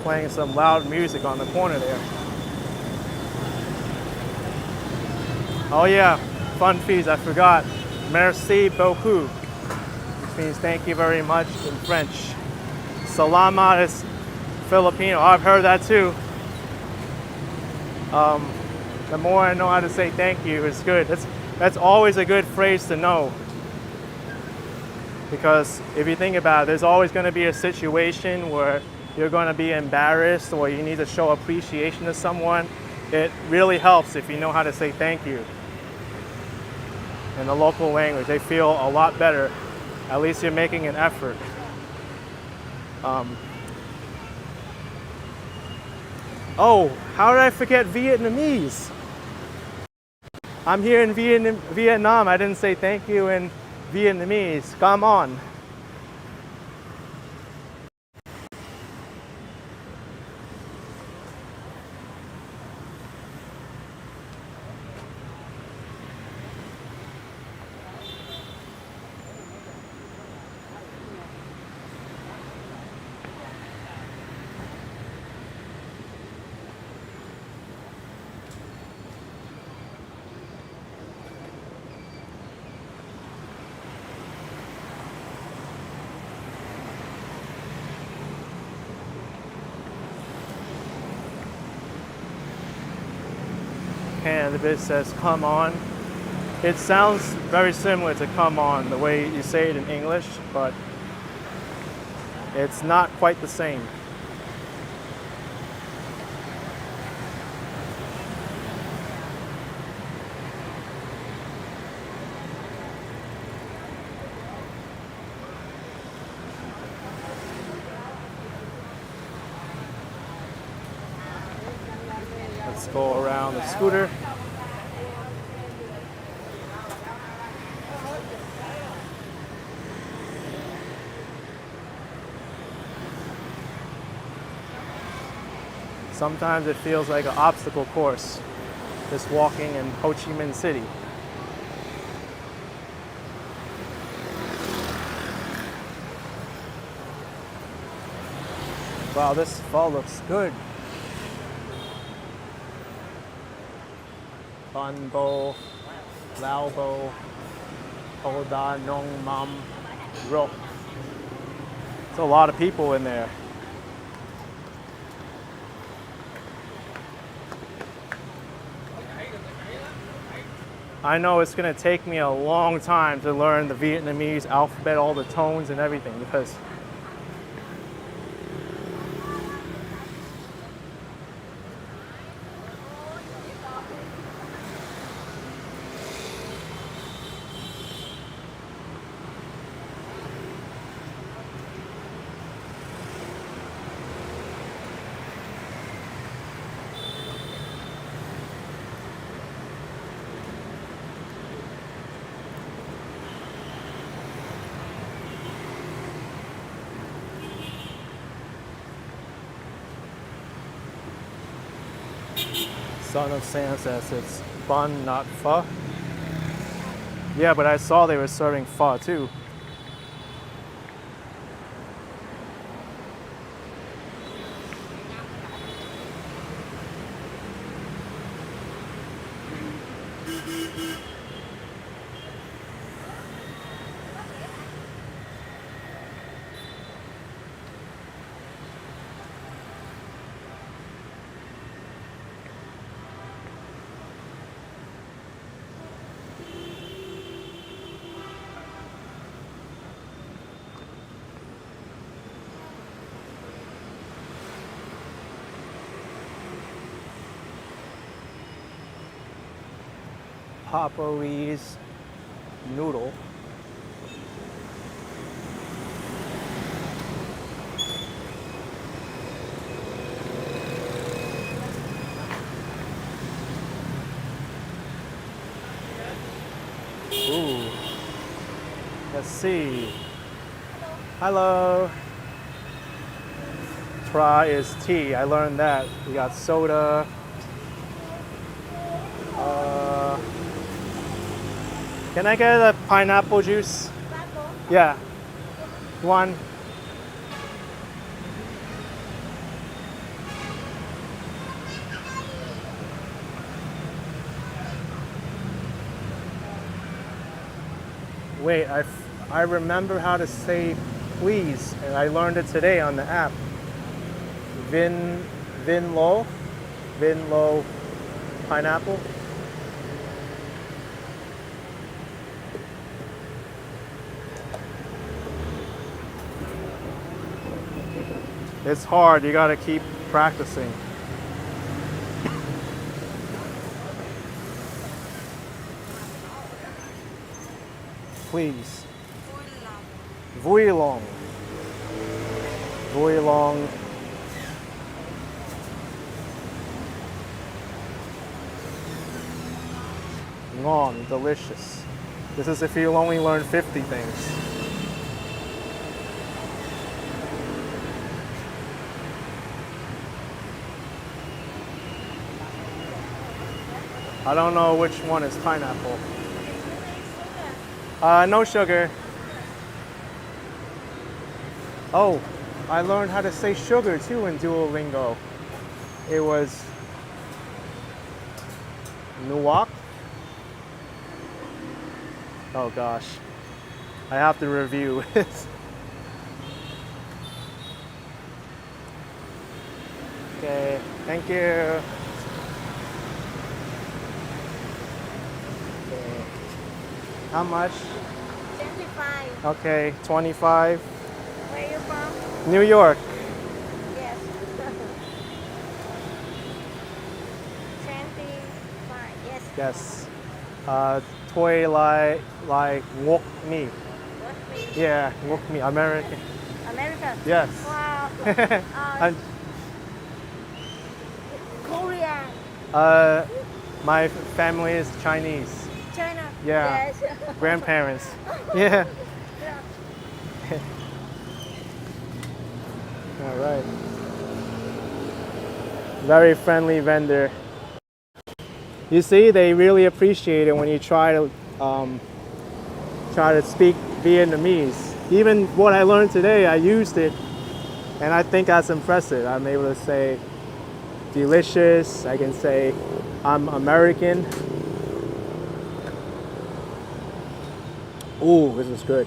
Playing some loud music on the corner there. Oh yeah, fun fees, I forgot. Merci beaucoup, which means thank you very much in French. Salamat is Filipino. Oh, I've heard that too. The more I know how to say thank you is good. That's always a good phrase to know. Because if you think about it, there's always going to be a situation where you're going to be embarrassed or you need to show appreciation to someone. It really helps if you know how to say thank you in the local language. They feel a lot better. At least you're making an effort. Oh, how did I forget Vietnamese? I'm here in Vietnam. I didn't say thank you in Vietnamese. Come on. And the bit says come on. It sounds very similar to come on, the way you say it in English, but it's not quite the same. Let's go around the scooter. Sometimes it feels like an obstacle course, just walking in Ho Chi Minh City. Wow, this fall looks good. Bun Bo, Lao Bo, Ho Da Nong Mam, Ro. There's a lot of people in there. I know it's gonna take me a long time to learn the Vietnamese alphabet, all the tones and everything, because Son of Sam says it's bun, not pho. Yeah, but I saw they were serving pho too. Papa's noodle. Ooh. Let's see. Hello. Tra is tea. I learned that. We got soda. Can I get a pineapple juice? Yeah. One. Wait, I remember how to say please, and I learned it today on the app. Vinlo pineapple. It's hard, you gotta keep practicing. Please. Vui long. Vui long. Ngon, delicious. This is if you only learn 50 things. I don't know which one is pineapple. No sugar. Oh, I learned how to say sugar too in Duolingo. It was nuak. Oh gosh, I have to review it. Okay, thank you. Okay. How much? 25. Okay, 25. Where are you from? New York. Yes. 25. Yes. Yes. Toy like walk me. What me? Yeah, walk me. American. America. Yes. Wow. And, Korea. my family is Chinese. China. Yeah. Yes. Grandparents. Yeah. Yeah. All right. Very friendly vendor. You see, they really appreciate it when you try to speak Vietnamese. Even what I learned today, I used it, and I think that's impressive. I'm able to say delicious. I can say I'm American. Ooh, this is good.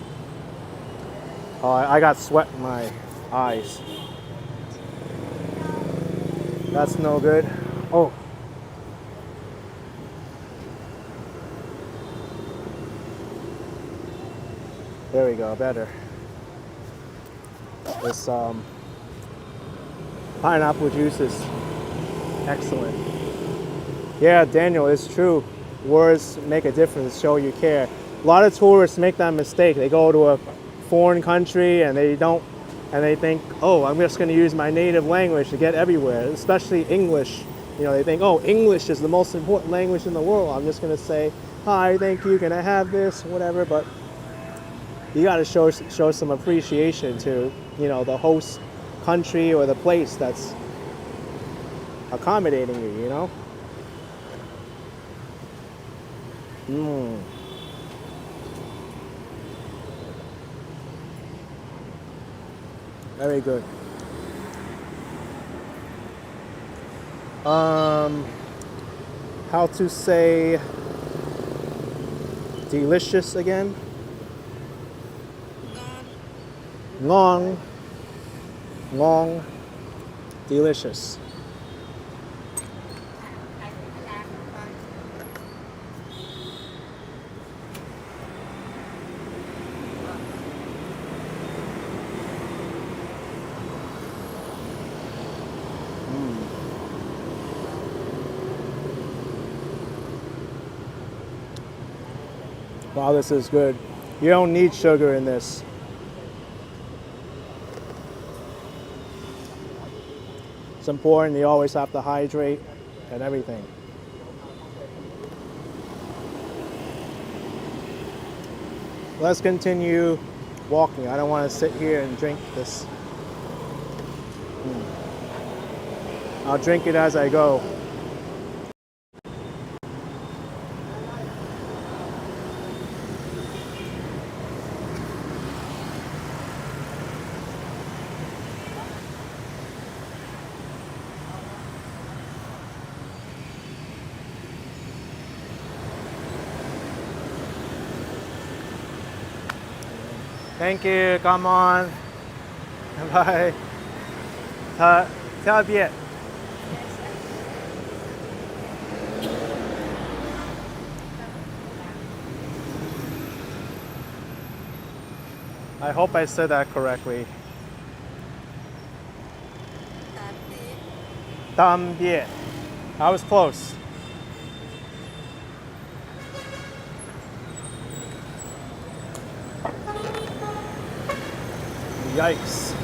I got sweat in my eyes. That's no good. Oh. There we go, better. This pineapple juice is excellent. Yeah, Daniel, it's true. Words make a difference, show you care. A lot of tourists make that mistake. They go to a foreign country and they think, oh, I'm just going to use my native language to get everywhere, especially English. You know, they think, oh, English is the most important language in the world. I'm just going to say, hi, thank you, can I have this, whatever. But you got to show some appreciation to, you know, the host country or the place that's accommodating you, you know? Very good. How to say delicious again? Long, delicious. Wow, this is good. You don't need sugar in this. It's important, you always have to hydrate and everything. Let's continue walking. I don't want to sit here and drink this. I'll drink it as I go. Thank you, come on. Bye. 特别. I hope I said that correctly. 特别. I was close. Yikes.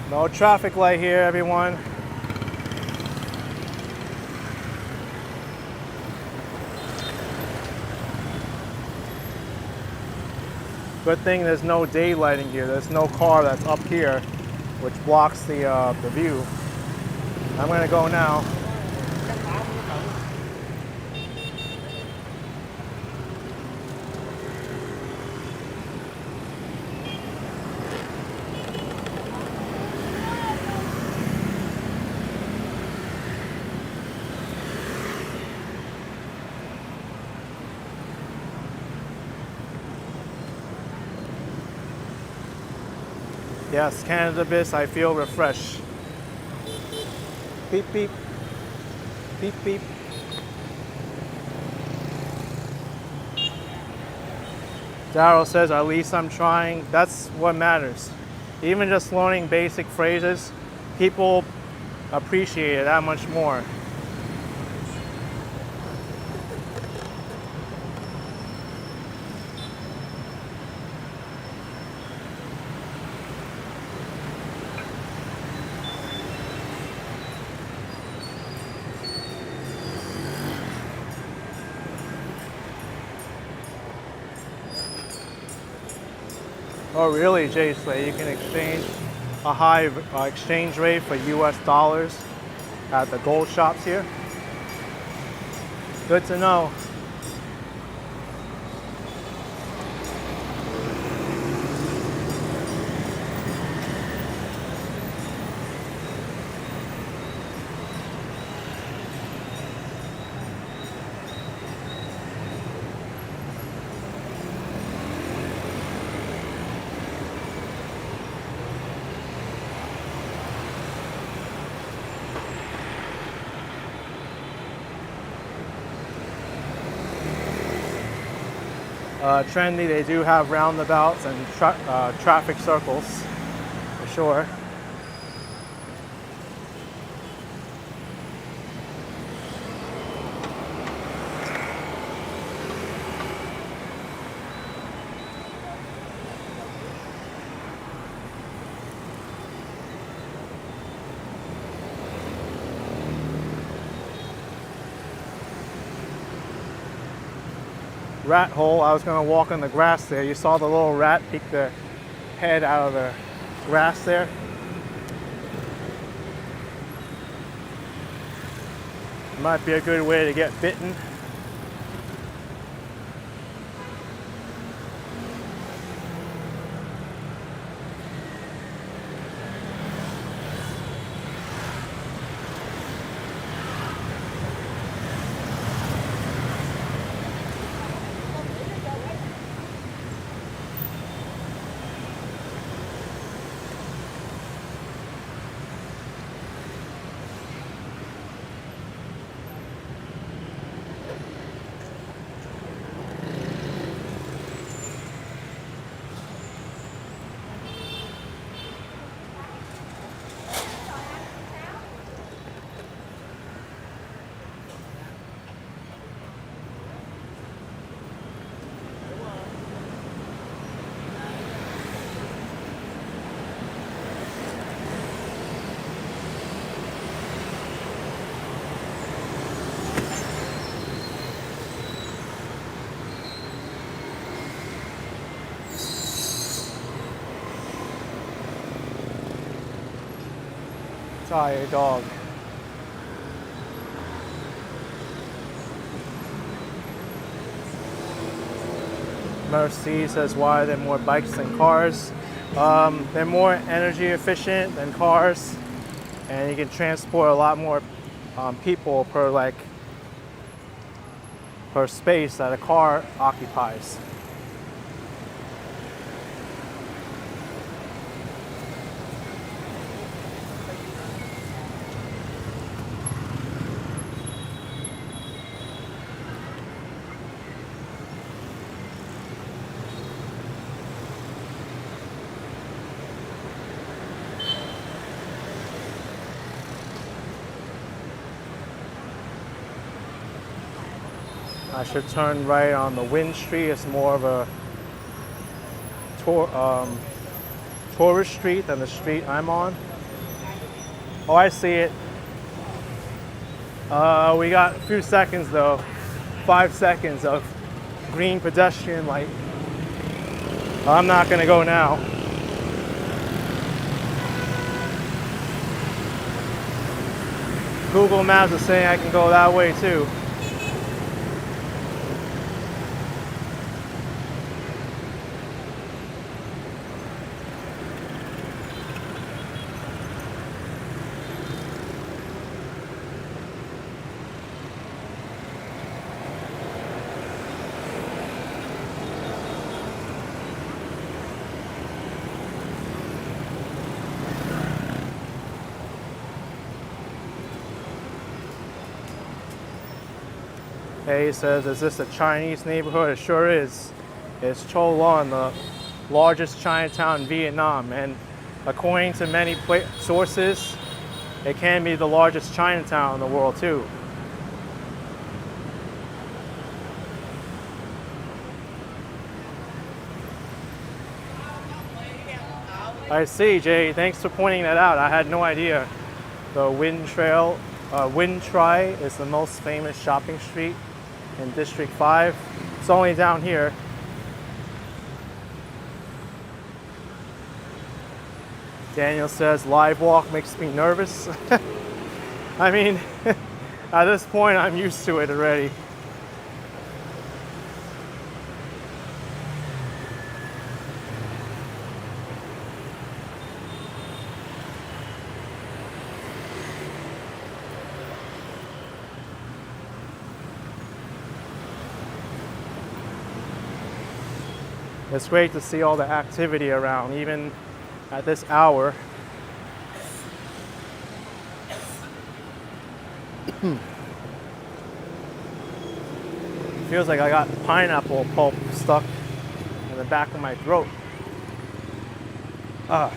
No traffic light here, everyone. Good thing there's no daylighting here. There's no car that's up here, which blocks the view. I'm gonna go now. Yes, cannabis, I feel refreshed. Beep, beep. Beep, beep. Daryl says, at least I'm trying. That's what matters. Even just learning basic phrases, people appreciate it that much more. Oh really, Jason? You can exchange a high exchange rate for US dollars at the gold shops here? Good to know. trendy. They do have roundabouts and traffic circles, for sure. Rat hole. I was gonna walk in the grass there. You saw the little rat peek their head out of the grass there. Might be a good way to get bitten. Tired dog. Mercy says, why are there more bikes than cars? They're more energy efficient than cars, and you can transport a lot more people per space that a car occupies. I should turn right on the Wind Street. It's more of a tourist street than the street I'm on. Oh, I see it. We got a few seconds though. 5 seconds of green pedestrian light. I'm not gonna go now. Google Maps is saying I can go that way too. Hey, says, is this a Chinese neighborhood? It sure is. It's Cho Lon, the largest Chinatown in Vietnam, and according to many sources, it can be the largest Chinatown in the world too. I see, Jay. Thanks for pointing that out. I had no idea. The Wind Tri is the most famous shopping street in District 5. It's only down here. Daniel says, live walk makes me nervous. I mean, at this point, I'm used to it already. It's great to see all the activity around, even at this hour. Feels like I got pineapple pulp stuck in the back of my throat. Ah.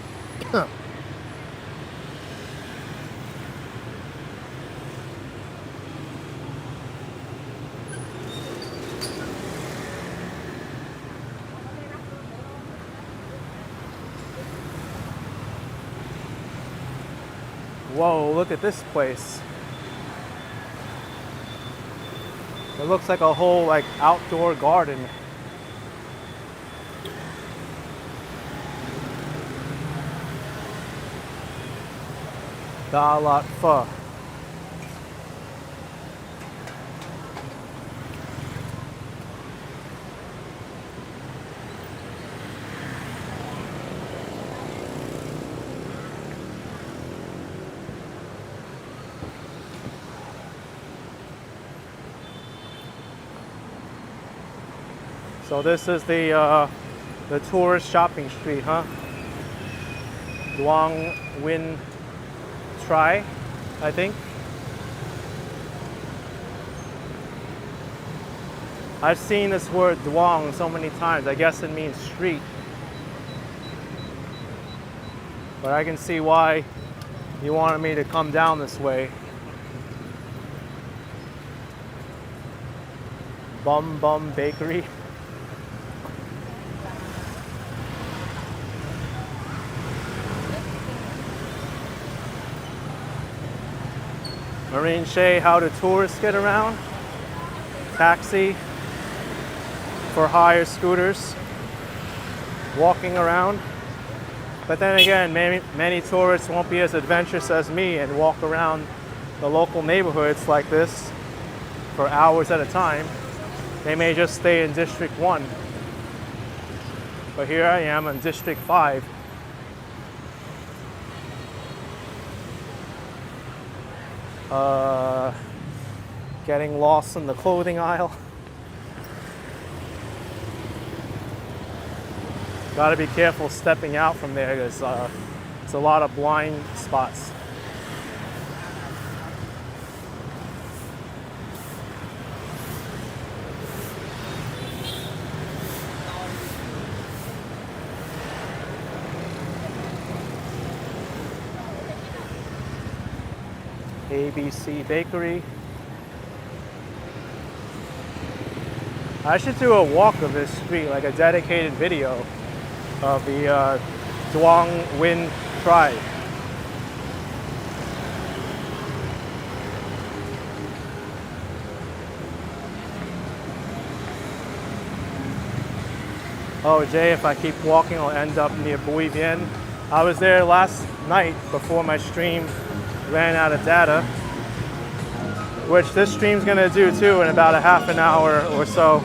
Whoa, look at this place. It looks like a whole like outdoor garden. Da Lat Pho. So this is the tourist shopping street, huh? Duong Win Tri, I think. I've seen this word Duong so many times. I guess it means street. But I can see why you wanted me to come down this way. Bum Bum Bakery. Marine Shay, how do tourists get around? Taxi for hire scooters, walking around. But then again, many tourists won't be as adventurous as me and walk around the local neighborhoods like this for hours at a time. They may just stay in District 1. But here I am in District 5. Getting lost in the clothing aisle. Got to be careful stepping out from there because it's a lot of blind spots. ABC Bakery. I should do a walk of this street, like a dedicated video of the Duong Win Tri. Oh, Jay, if I keep walking, I'll end up near Bui Bien. I was there last night before my stream ran out of data, which this stream's gonna do too in about a half an hour or so.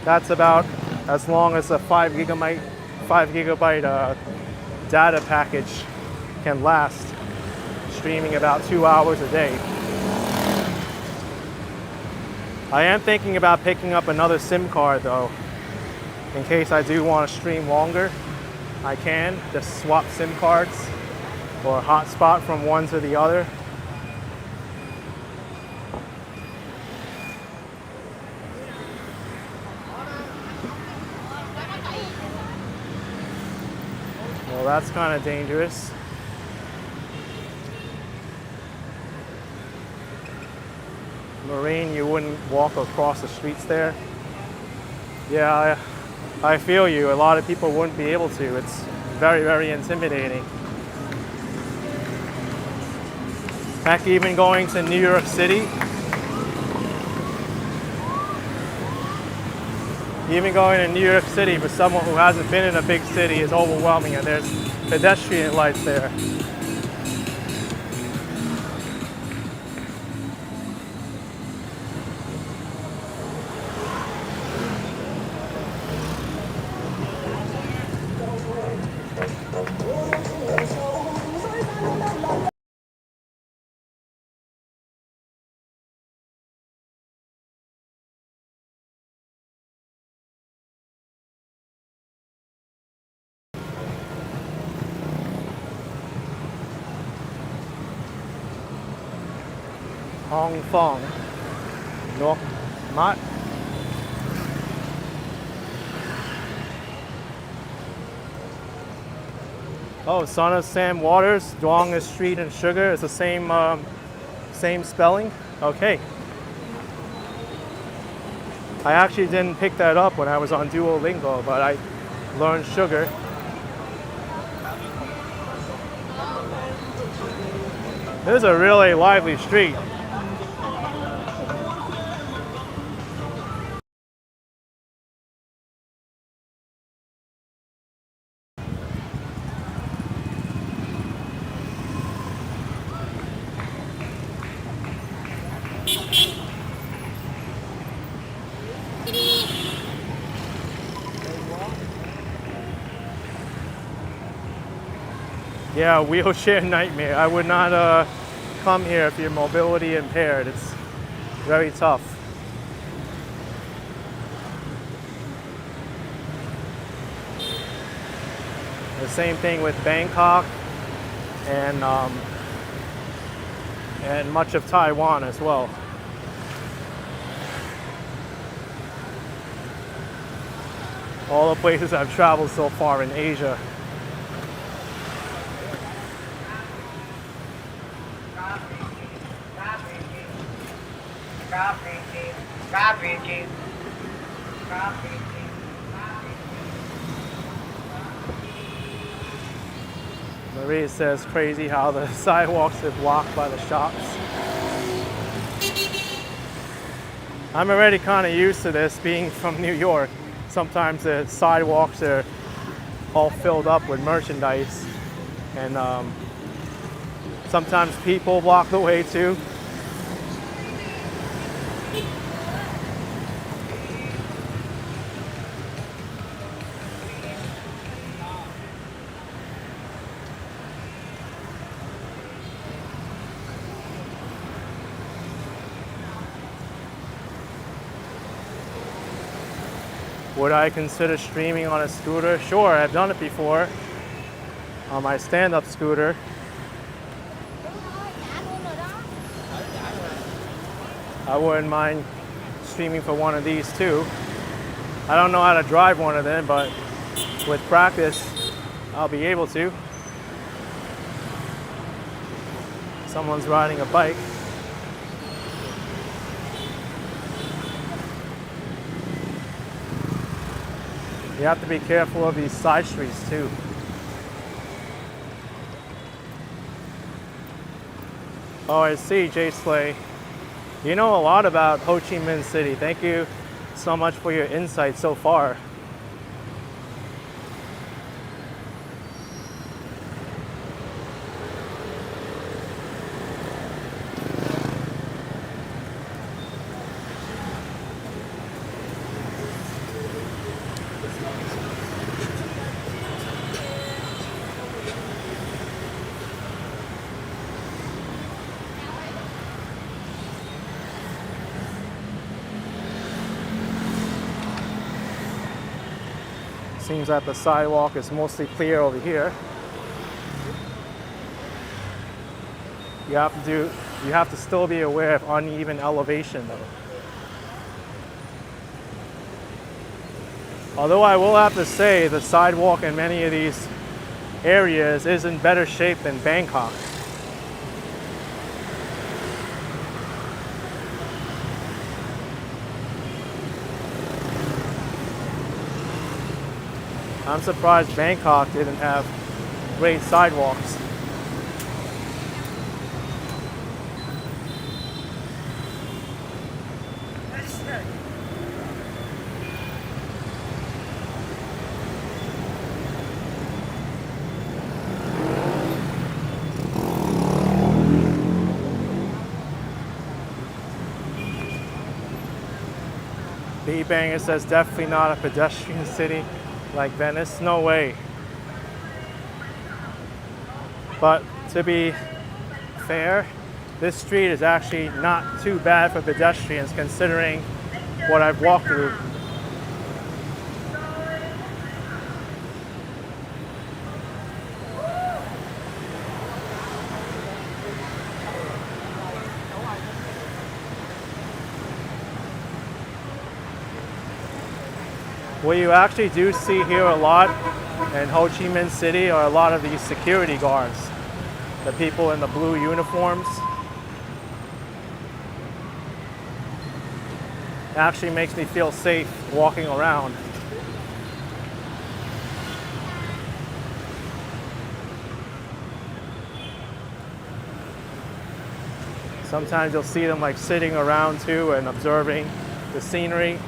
That's about as long as a 5 gigabyte data package can last, streaming about 2 hours a day. I am thinking about picking up another SIM card though, in case I do want to stream longer. I can just swap SIM cards or hotspot from one to the other. Well, that's kind of dangerous. Marine, you wouldn't walk across the streets there? Yeah, I feel you. A lot of people wouldn't be able to. It's very, very intimidating. Heck, even going to New York City, for someone who hasn't been in a big city is overwhelming, and there's pedestrian lights there. Hong Kong, Nok Mat Oh, Son of Sam Waters, Duong is street and sugar. It's the same spelling. Okay. I actually didn't pick that up when I was on Duolingo, but I learned sugar. This is a really lively street. Yeah, wheelchair nightmare. I would not come here if you're mobility impaired. It's very tough. The same thing with Bangkok and much of Taiwan as well. All the places I've traveled so far in Asia. Maria says crazy how the sidewalks are blocked by the shops. I'm already kind of used to this being from New York. Sometimes the sidewalks are all filled up with merchandise, and sometimes people block the way too. Would I consider streaming on a scooter? Sure, I've done it before on my stand-up scooter. I wouldn't mind streaming for one of these too. I don't know how to drive one of them, but with practice, I'll be able to. Someone's riding a bike. You have to be careful of these side streets too. Oh, I see, Jay Slay. You know a lot about Ho Chi Minh City. Thank you so much for your insight so far. Seems that the sidewalk is mostly clear over here. You have to still be aware of uneven elevation though. Although I will have to say the sidewalk in many of these areas is in better shape than Bangkok. I'm surprised Bangkok didn't have great sidewalks. B-Banger says definitely not a pedestrian city like Venice. No way. But to be fair, this street is actually not too bad for pedestrians considering what I've walked through. What you actually do see here a lot in Ho Chi Minh City are a lot of these security guards, the people in the blue uniforms. It actually makes me feel safe walking around. Sometimes you'll see them like sitting around too and observing the scenery.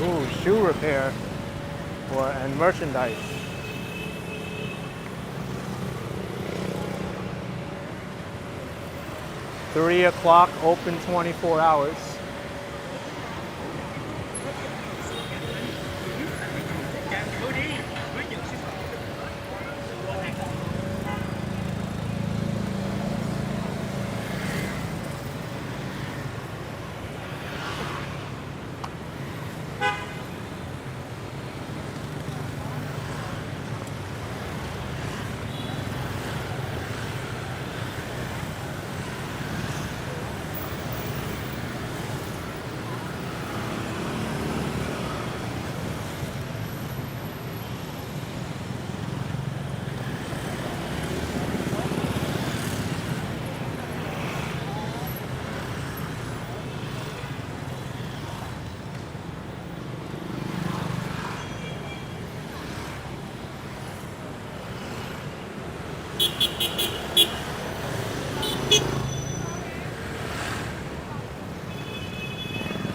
Ooh, shoe repair and merchandise. Three o'clock, open 24 hours.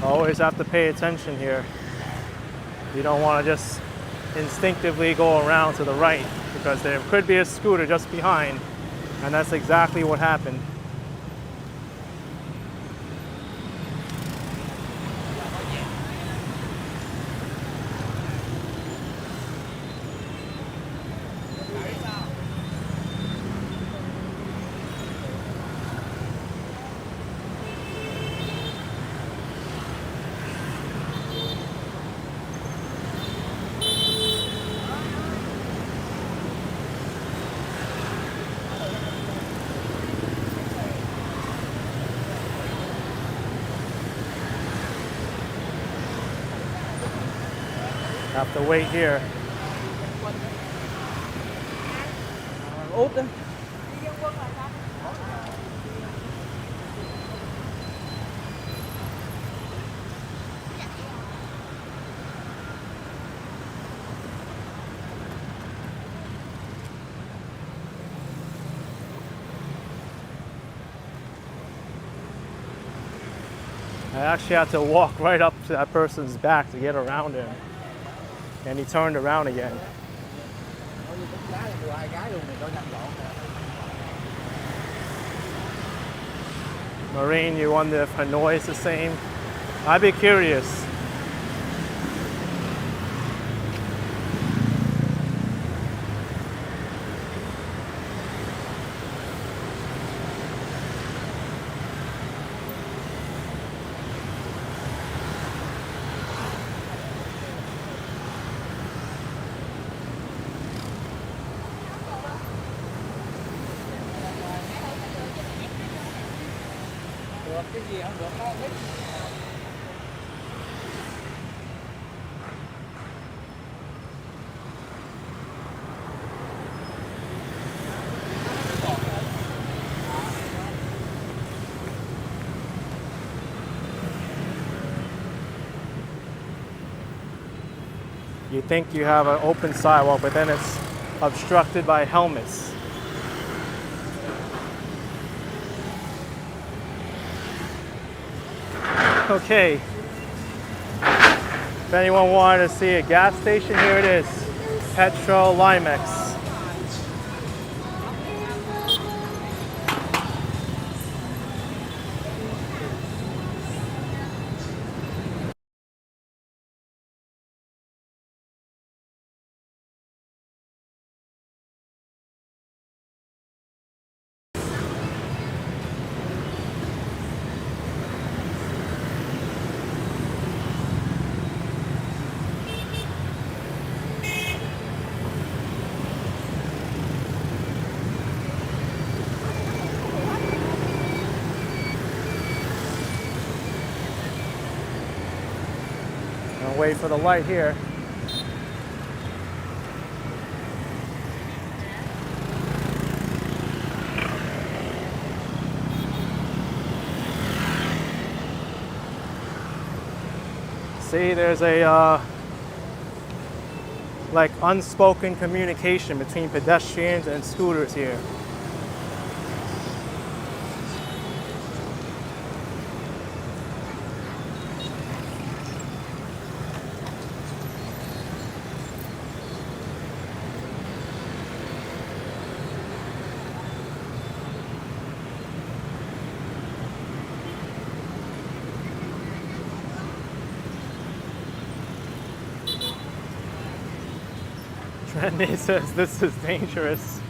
Always have to pay attention here. You don't want to just instinctively go around to the right because there could be a scooter just behind, and that's exactly what happened. Have to wait here. Út đó. I actually had to walk right up to that person's back to get around him. And he turned around again. Marine, you wonder if Hanoi is the same? I'd be curious. Cái gì không được nó thích. You think you have an open sidewalk, but then it's obstructed by helmets. Okay. If anyone wanted to see a gas station, here it is. Petro Limex. wait for the light here. See, there's a like unspoken communication between pedestrians and scooters here. Trendy says this is dangerous.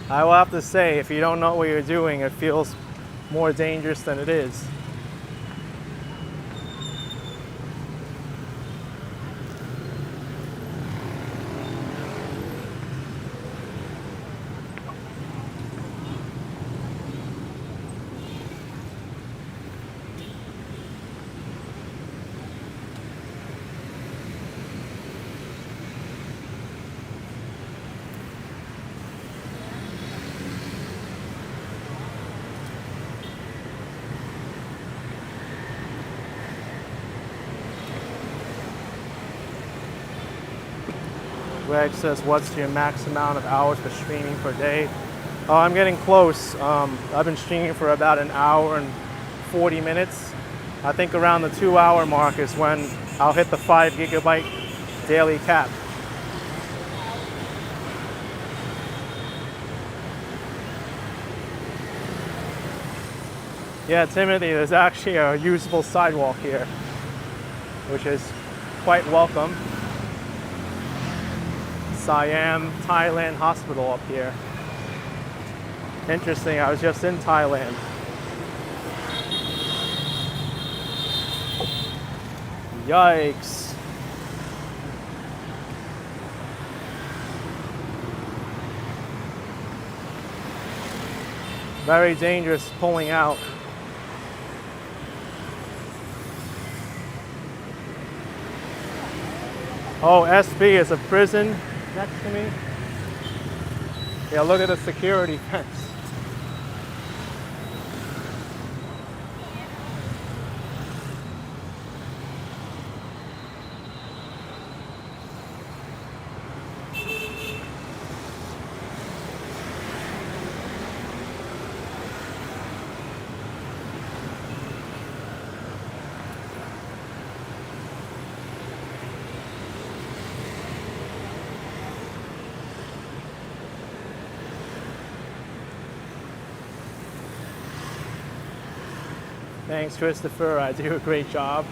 I will have to say, if you don't know what you're doing, it feels more dangerous than it is. Greg says, what's your max amount of hours for streaming per day? Oh, I'm getting close. I've been streaming for about an hour and 40 minutes. I think around the 2-hour mark is when I'll hit the 5 gigabyte daily cap. Yeah, Timothy, there's actually a usable sidewalk here, which is quite welcome. Siam, Thailand hospital up here. Interesting, I was just in Thailand. Yikes. Very dangerous pulling out. Oh, SB is a prison next to me. Yeah, look at the security fence. Thanks, Christopher. I do a great job.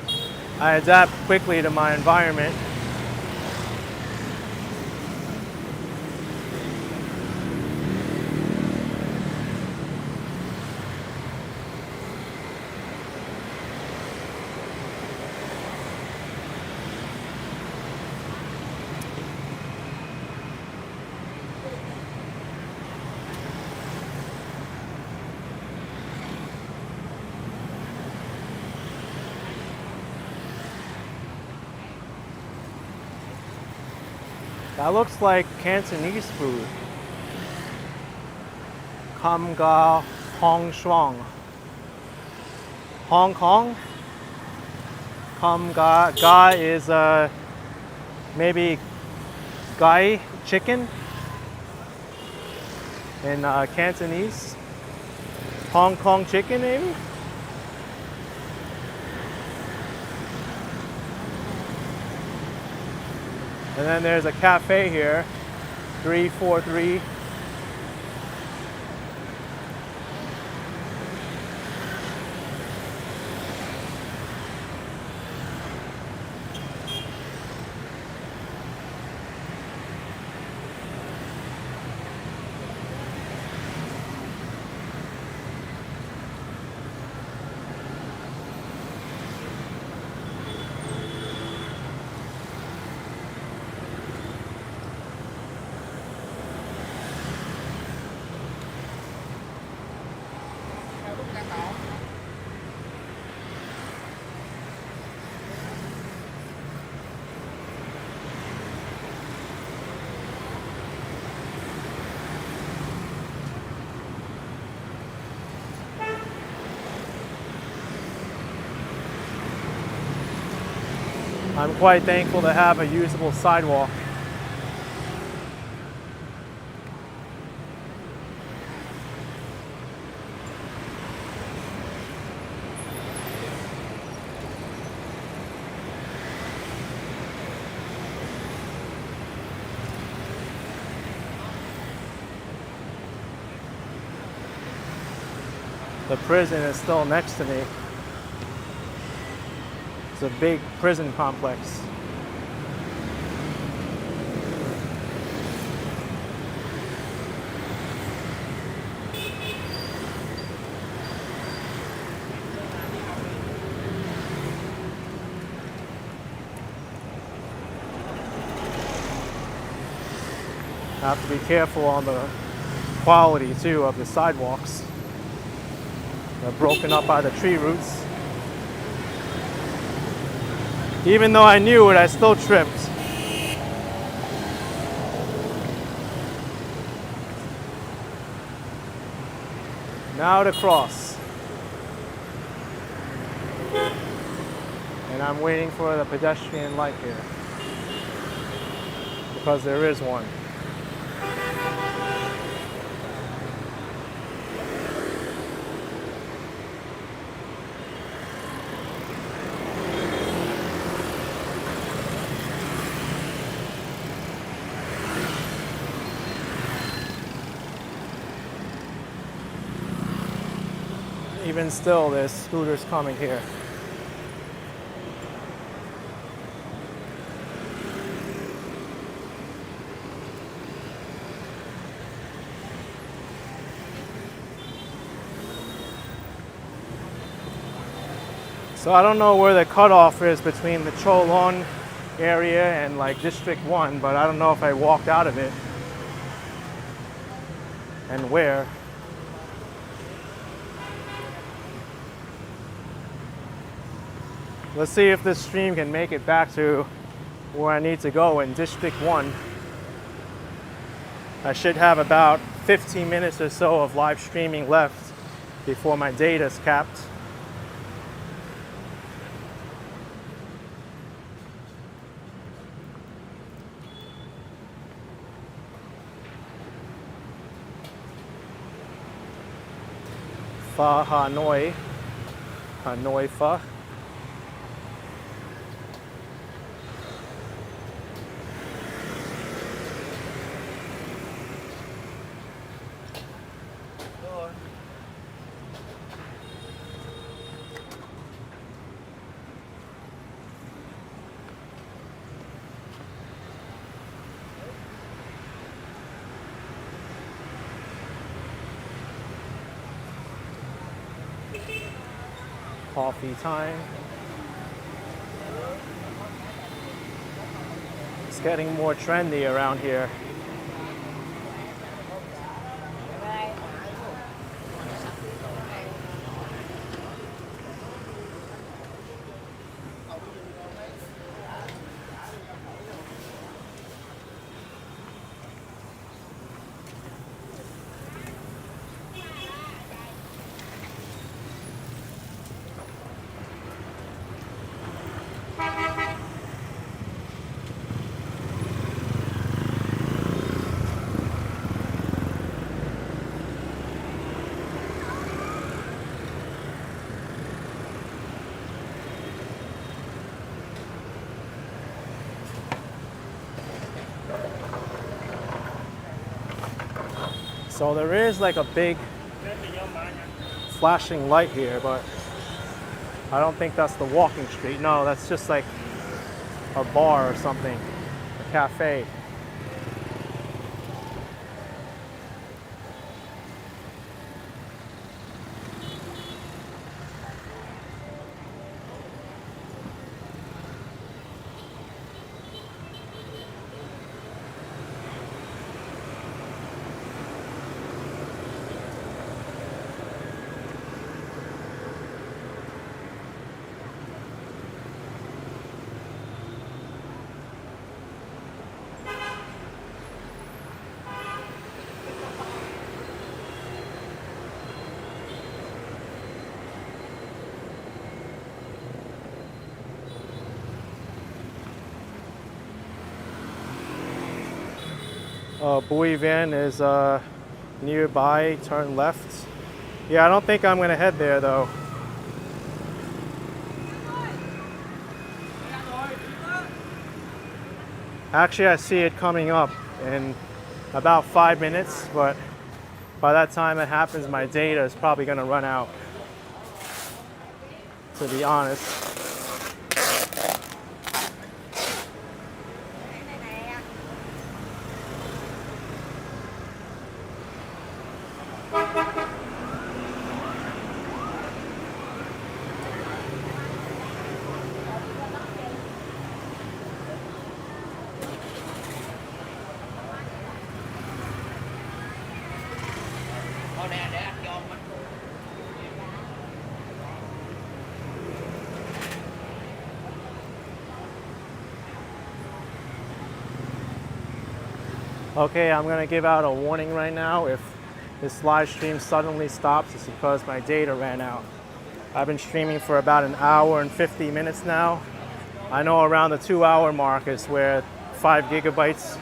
I adapt quickly to my environment. That looks like Cantonese food. Kam ga hong shuang. Hong Kong? Kam ga is maybe gai chicken in Cantonese. Hong Kong chicken maybe? And then there's a cafe here, 343. I'm quite thankful to have a usable sidewalk. The prison is still next to me. It's a big prison complex. I have to be careful on the quality too of the sidewalks. They're broken up by the tree roots. Even though I knew it, I still tripped. Now to cross. And I'm waiting for the pedestrian light here. Because there is one. Even still, there's scooters coming here. So I don't know where the cutoff is between the Cholon area and like District 1, but I don't know if I walked out of it and where. Let's see if this stream can make it back to where I need to go in District 1. I should have about 15 minutes or so of live streaming left before my data is capped. Pha Hanoi, Hanoi Pha. Coffee time. It's getting more trendy around here. So there is like a big flashing light here, but I don't think that's the walking street. No, that's just like a bar or something, a cafe. Bui Vien is nearby, turn left. Yeah, I don't think I'm gonna head there though. Actually, I see it coming up in about 5 minutes, but by that time it happens, my data is probably gonna run out, to be honest. Thôi nè, để anh cho mình. Okay, I'm gonna give out a warning right now. If this live stream suddenly stops, it's because my data ran out. I've been streaming for about an hour and 50 minutes now. I know around the 2-hour mark is where 5 gigabytes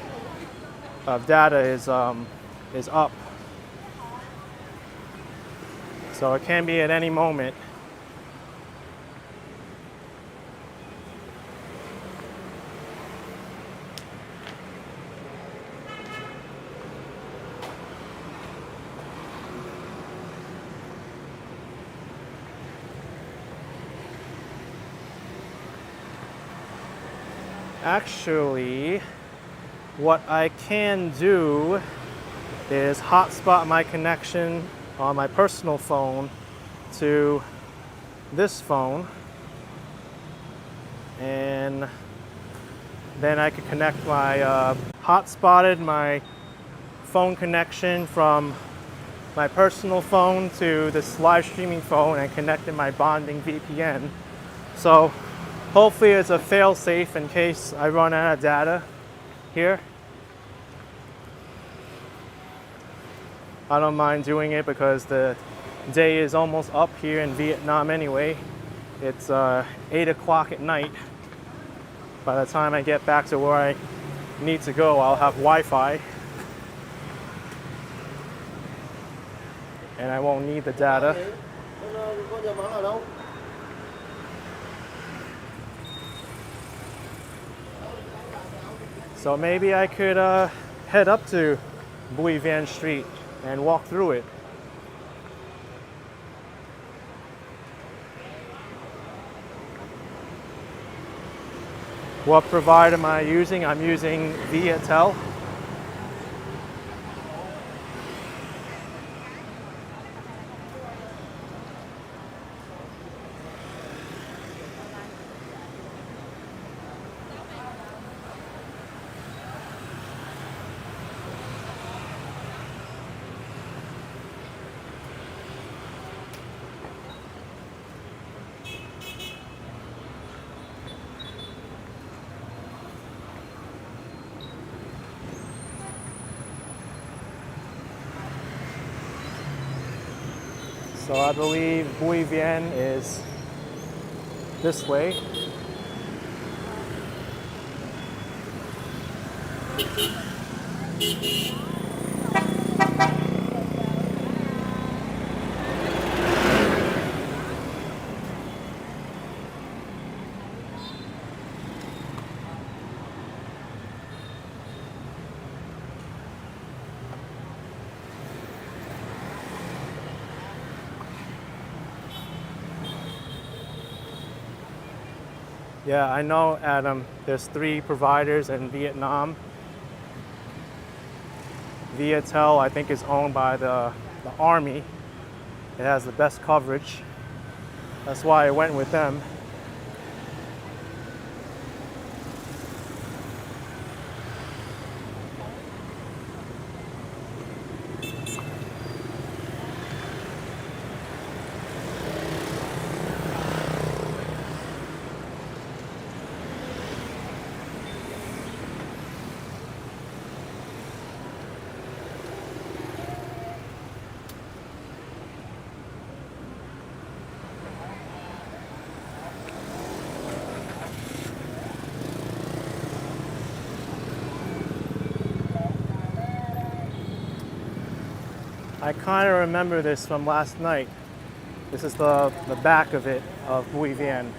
of data is up. So it can be at any moment. Actually, what I can do is hotspot my connection on my personal phone to this phone, and then I could connect my hotspotted my phone connection from my personal phone to this live streaming phone and connected my bonding VPN. So hopefully it's a fail-safe in case I run out of data here. I don't mind doing it because the day is almost up here in Vietnam anyway. It's 8 o'clock at night. By the time I get back to where I need to go, I'll have Wi-Fi. And I won't need the data. So maybe I could head up to Bui Vien Street and walk through it. What provider am I using? I'm using Viettel. So I believe Bui Vien is this way. Yeah, I know, Adam, there's 3 providers in Vietnam. Viettel, I think, is owned by the Army. It has the best coverage. That's why I went with them. I kind of remember this from last night. This is the back of it, of Bui Vien.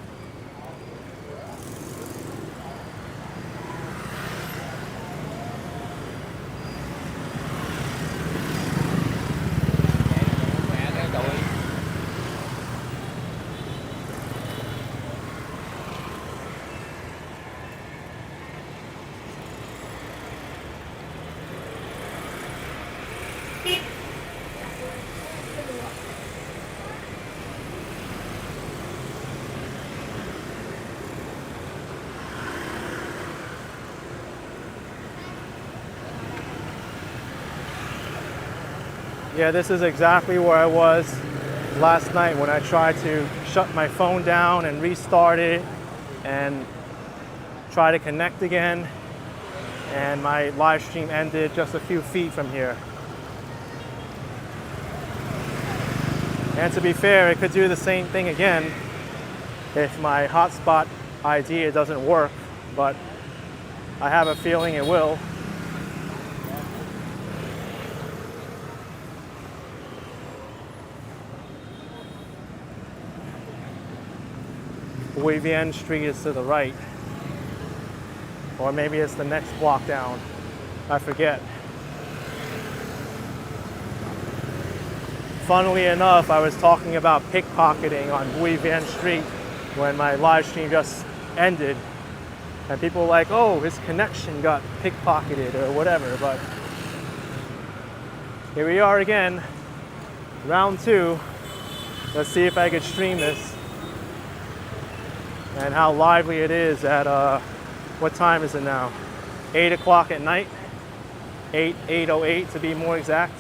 Yeah, this is exactly where I was last night when I tried to shut my phone down and restart it and try to connect again, and my live stream ended just a few feet from here. And to be fair, it could do the same thing again if my hotspot idea doesn't work, but I have a feeling it will. Bui Vien Street is to the right. Or maybe it's the next block down. I forget. Funnily enough, I was talking about pickpocketing on Bui Vien Street when my live stream just ended. And people were like, oh, his connection got pickpocketed or whatever. But here we are again, round 2. Let's see if I could stream this. And how lively it is at, what time is it now? 8 o'clock at night? 8:08 to be more exact.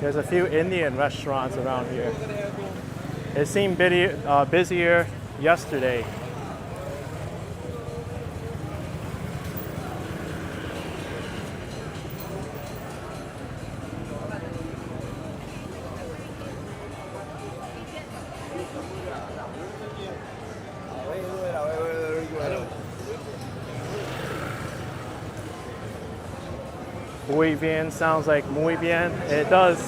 There's a few Indian restaurants around here. It seemed busier yesterday. Muy bien sounds like muy bien. It does.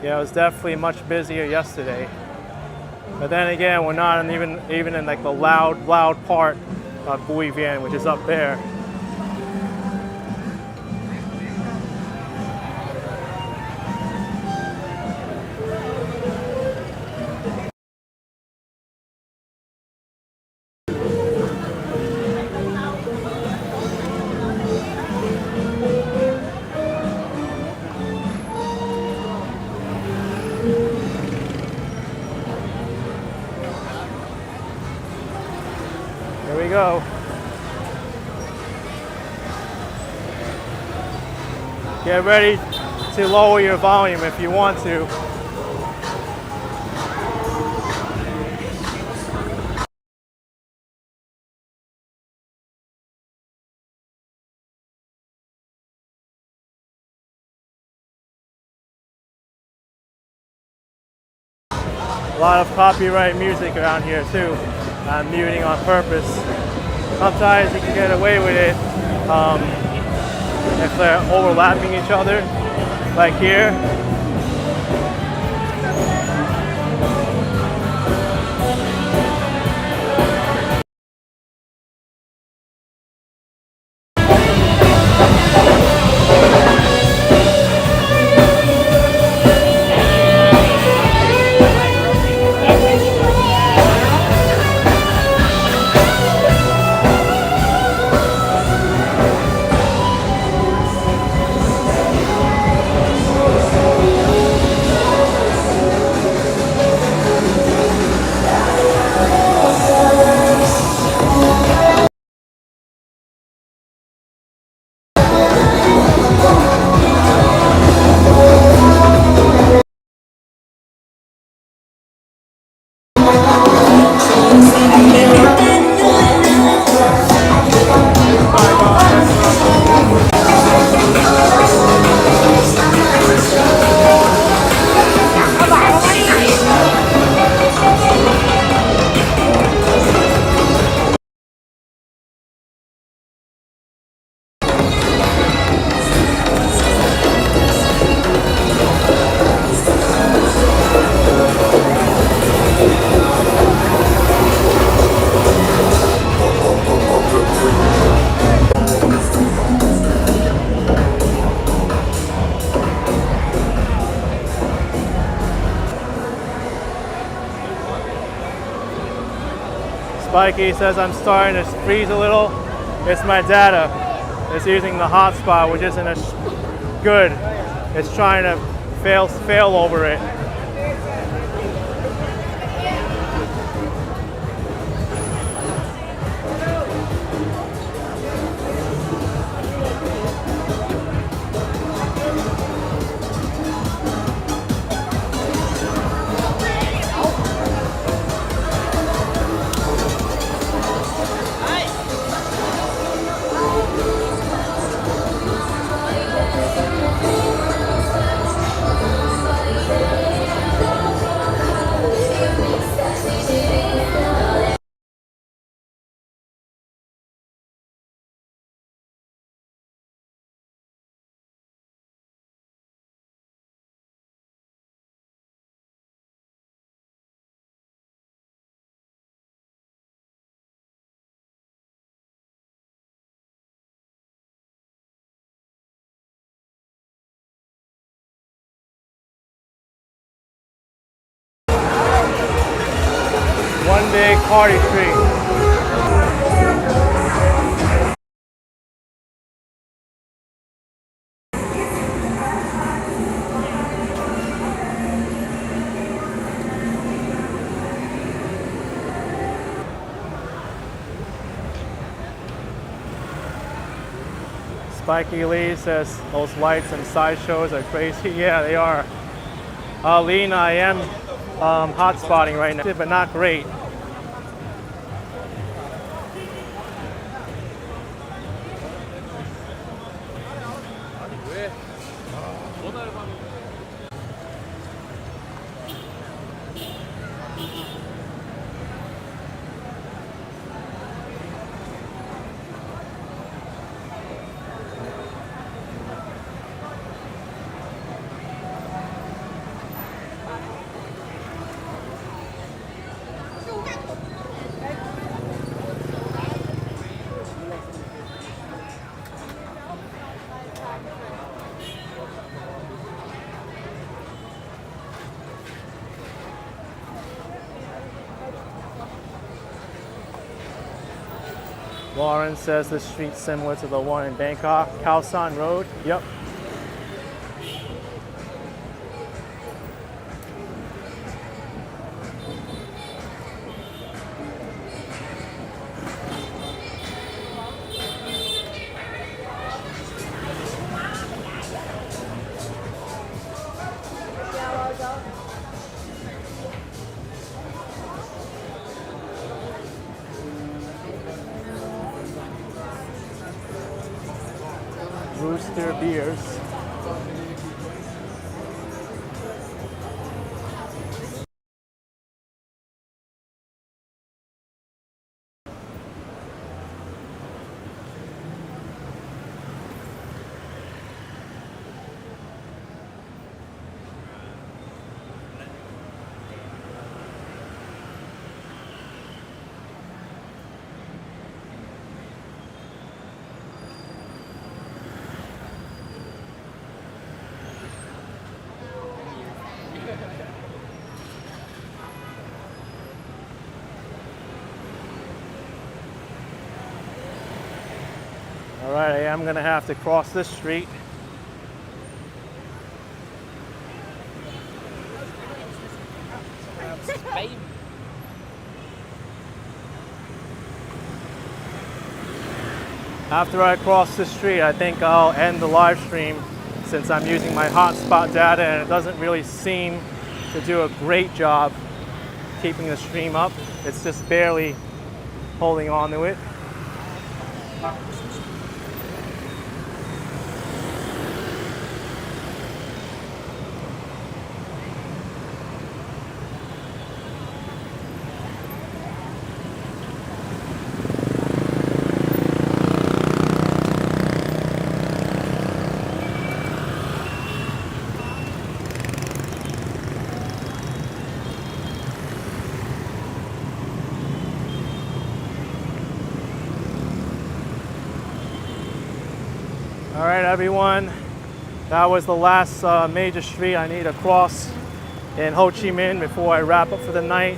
Yeah, it was definitely much busier yesterday. But then again, we're not even in like the loud part of Bui Vien, which is up there. Here we go. Get ready to lower your volume if you want to. A lot of copyright music around here too. I'm muting on purpose. Sometimes you can get away with it if they're overlapping each other, like here. Spiky says I'm starting to freeze a little. It's my data. It's using the hotspot, which isn't as good. It's trying to fail over it. One big party street. Spiky Lee says those lights and sideshows are crazy. Yeah, they are. Lena, I am hotspotting right now, but not great. Lauren says the street's similar to the one in Bangkok, Khao San Road. Yep. Rooster beers. All right, I am gonna have to cross this street. After I cross the street, I think I'll end the live stream since I'm using my hotspot data and it doesn't really seem to do a great job keeping the stream up. It's just barely holding on to it. All right, everyone, that was the last major street I need to cross in Ho Chi Minh before I wrap up for the night.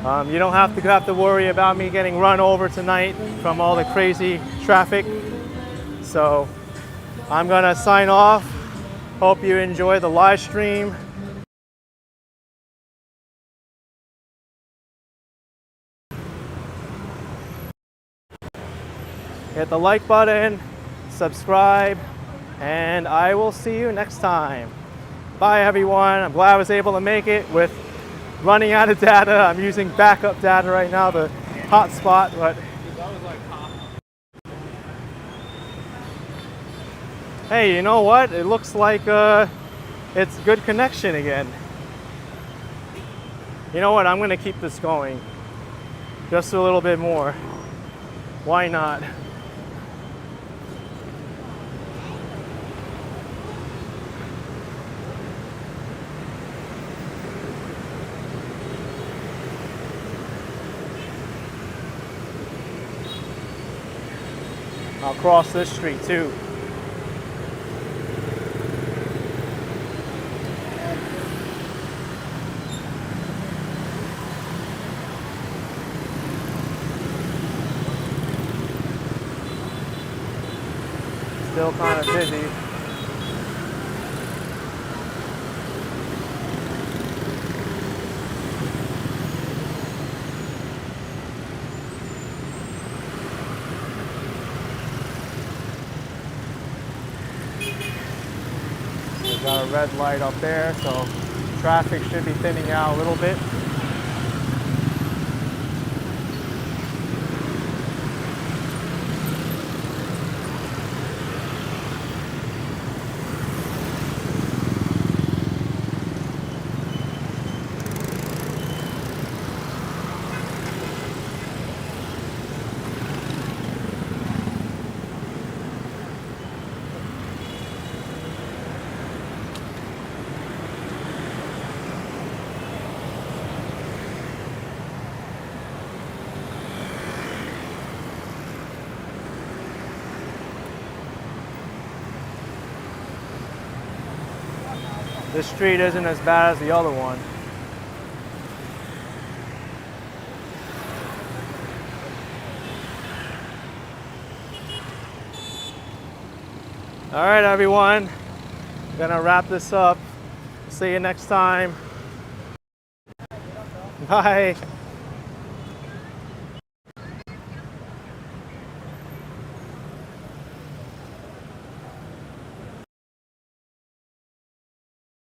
You don't have to worry about me getting run over tonight from all the crazy traffic. So I'm gonna sign off. Hope you enjoy the live stream. Hit the like button, subscribe, and I will see you next time. Bye everyone. I'm glad I was able to make it with running out of data. I'm using backup data right now, the hotspot, but hey, you know what? It looks like it's good connection again. You know what? I'm gonna keep this going just a little bit more. Why not? I'll cross this street too. Still kind of busy. We've got a red light up there, so traffic should be thinning out a little bit. This street isn't as bad as the other one. All right, everyone. Gonna wrap this up. See you next time. Bye.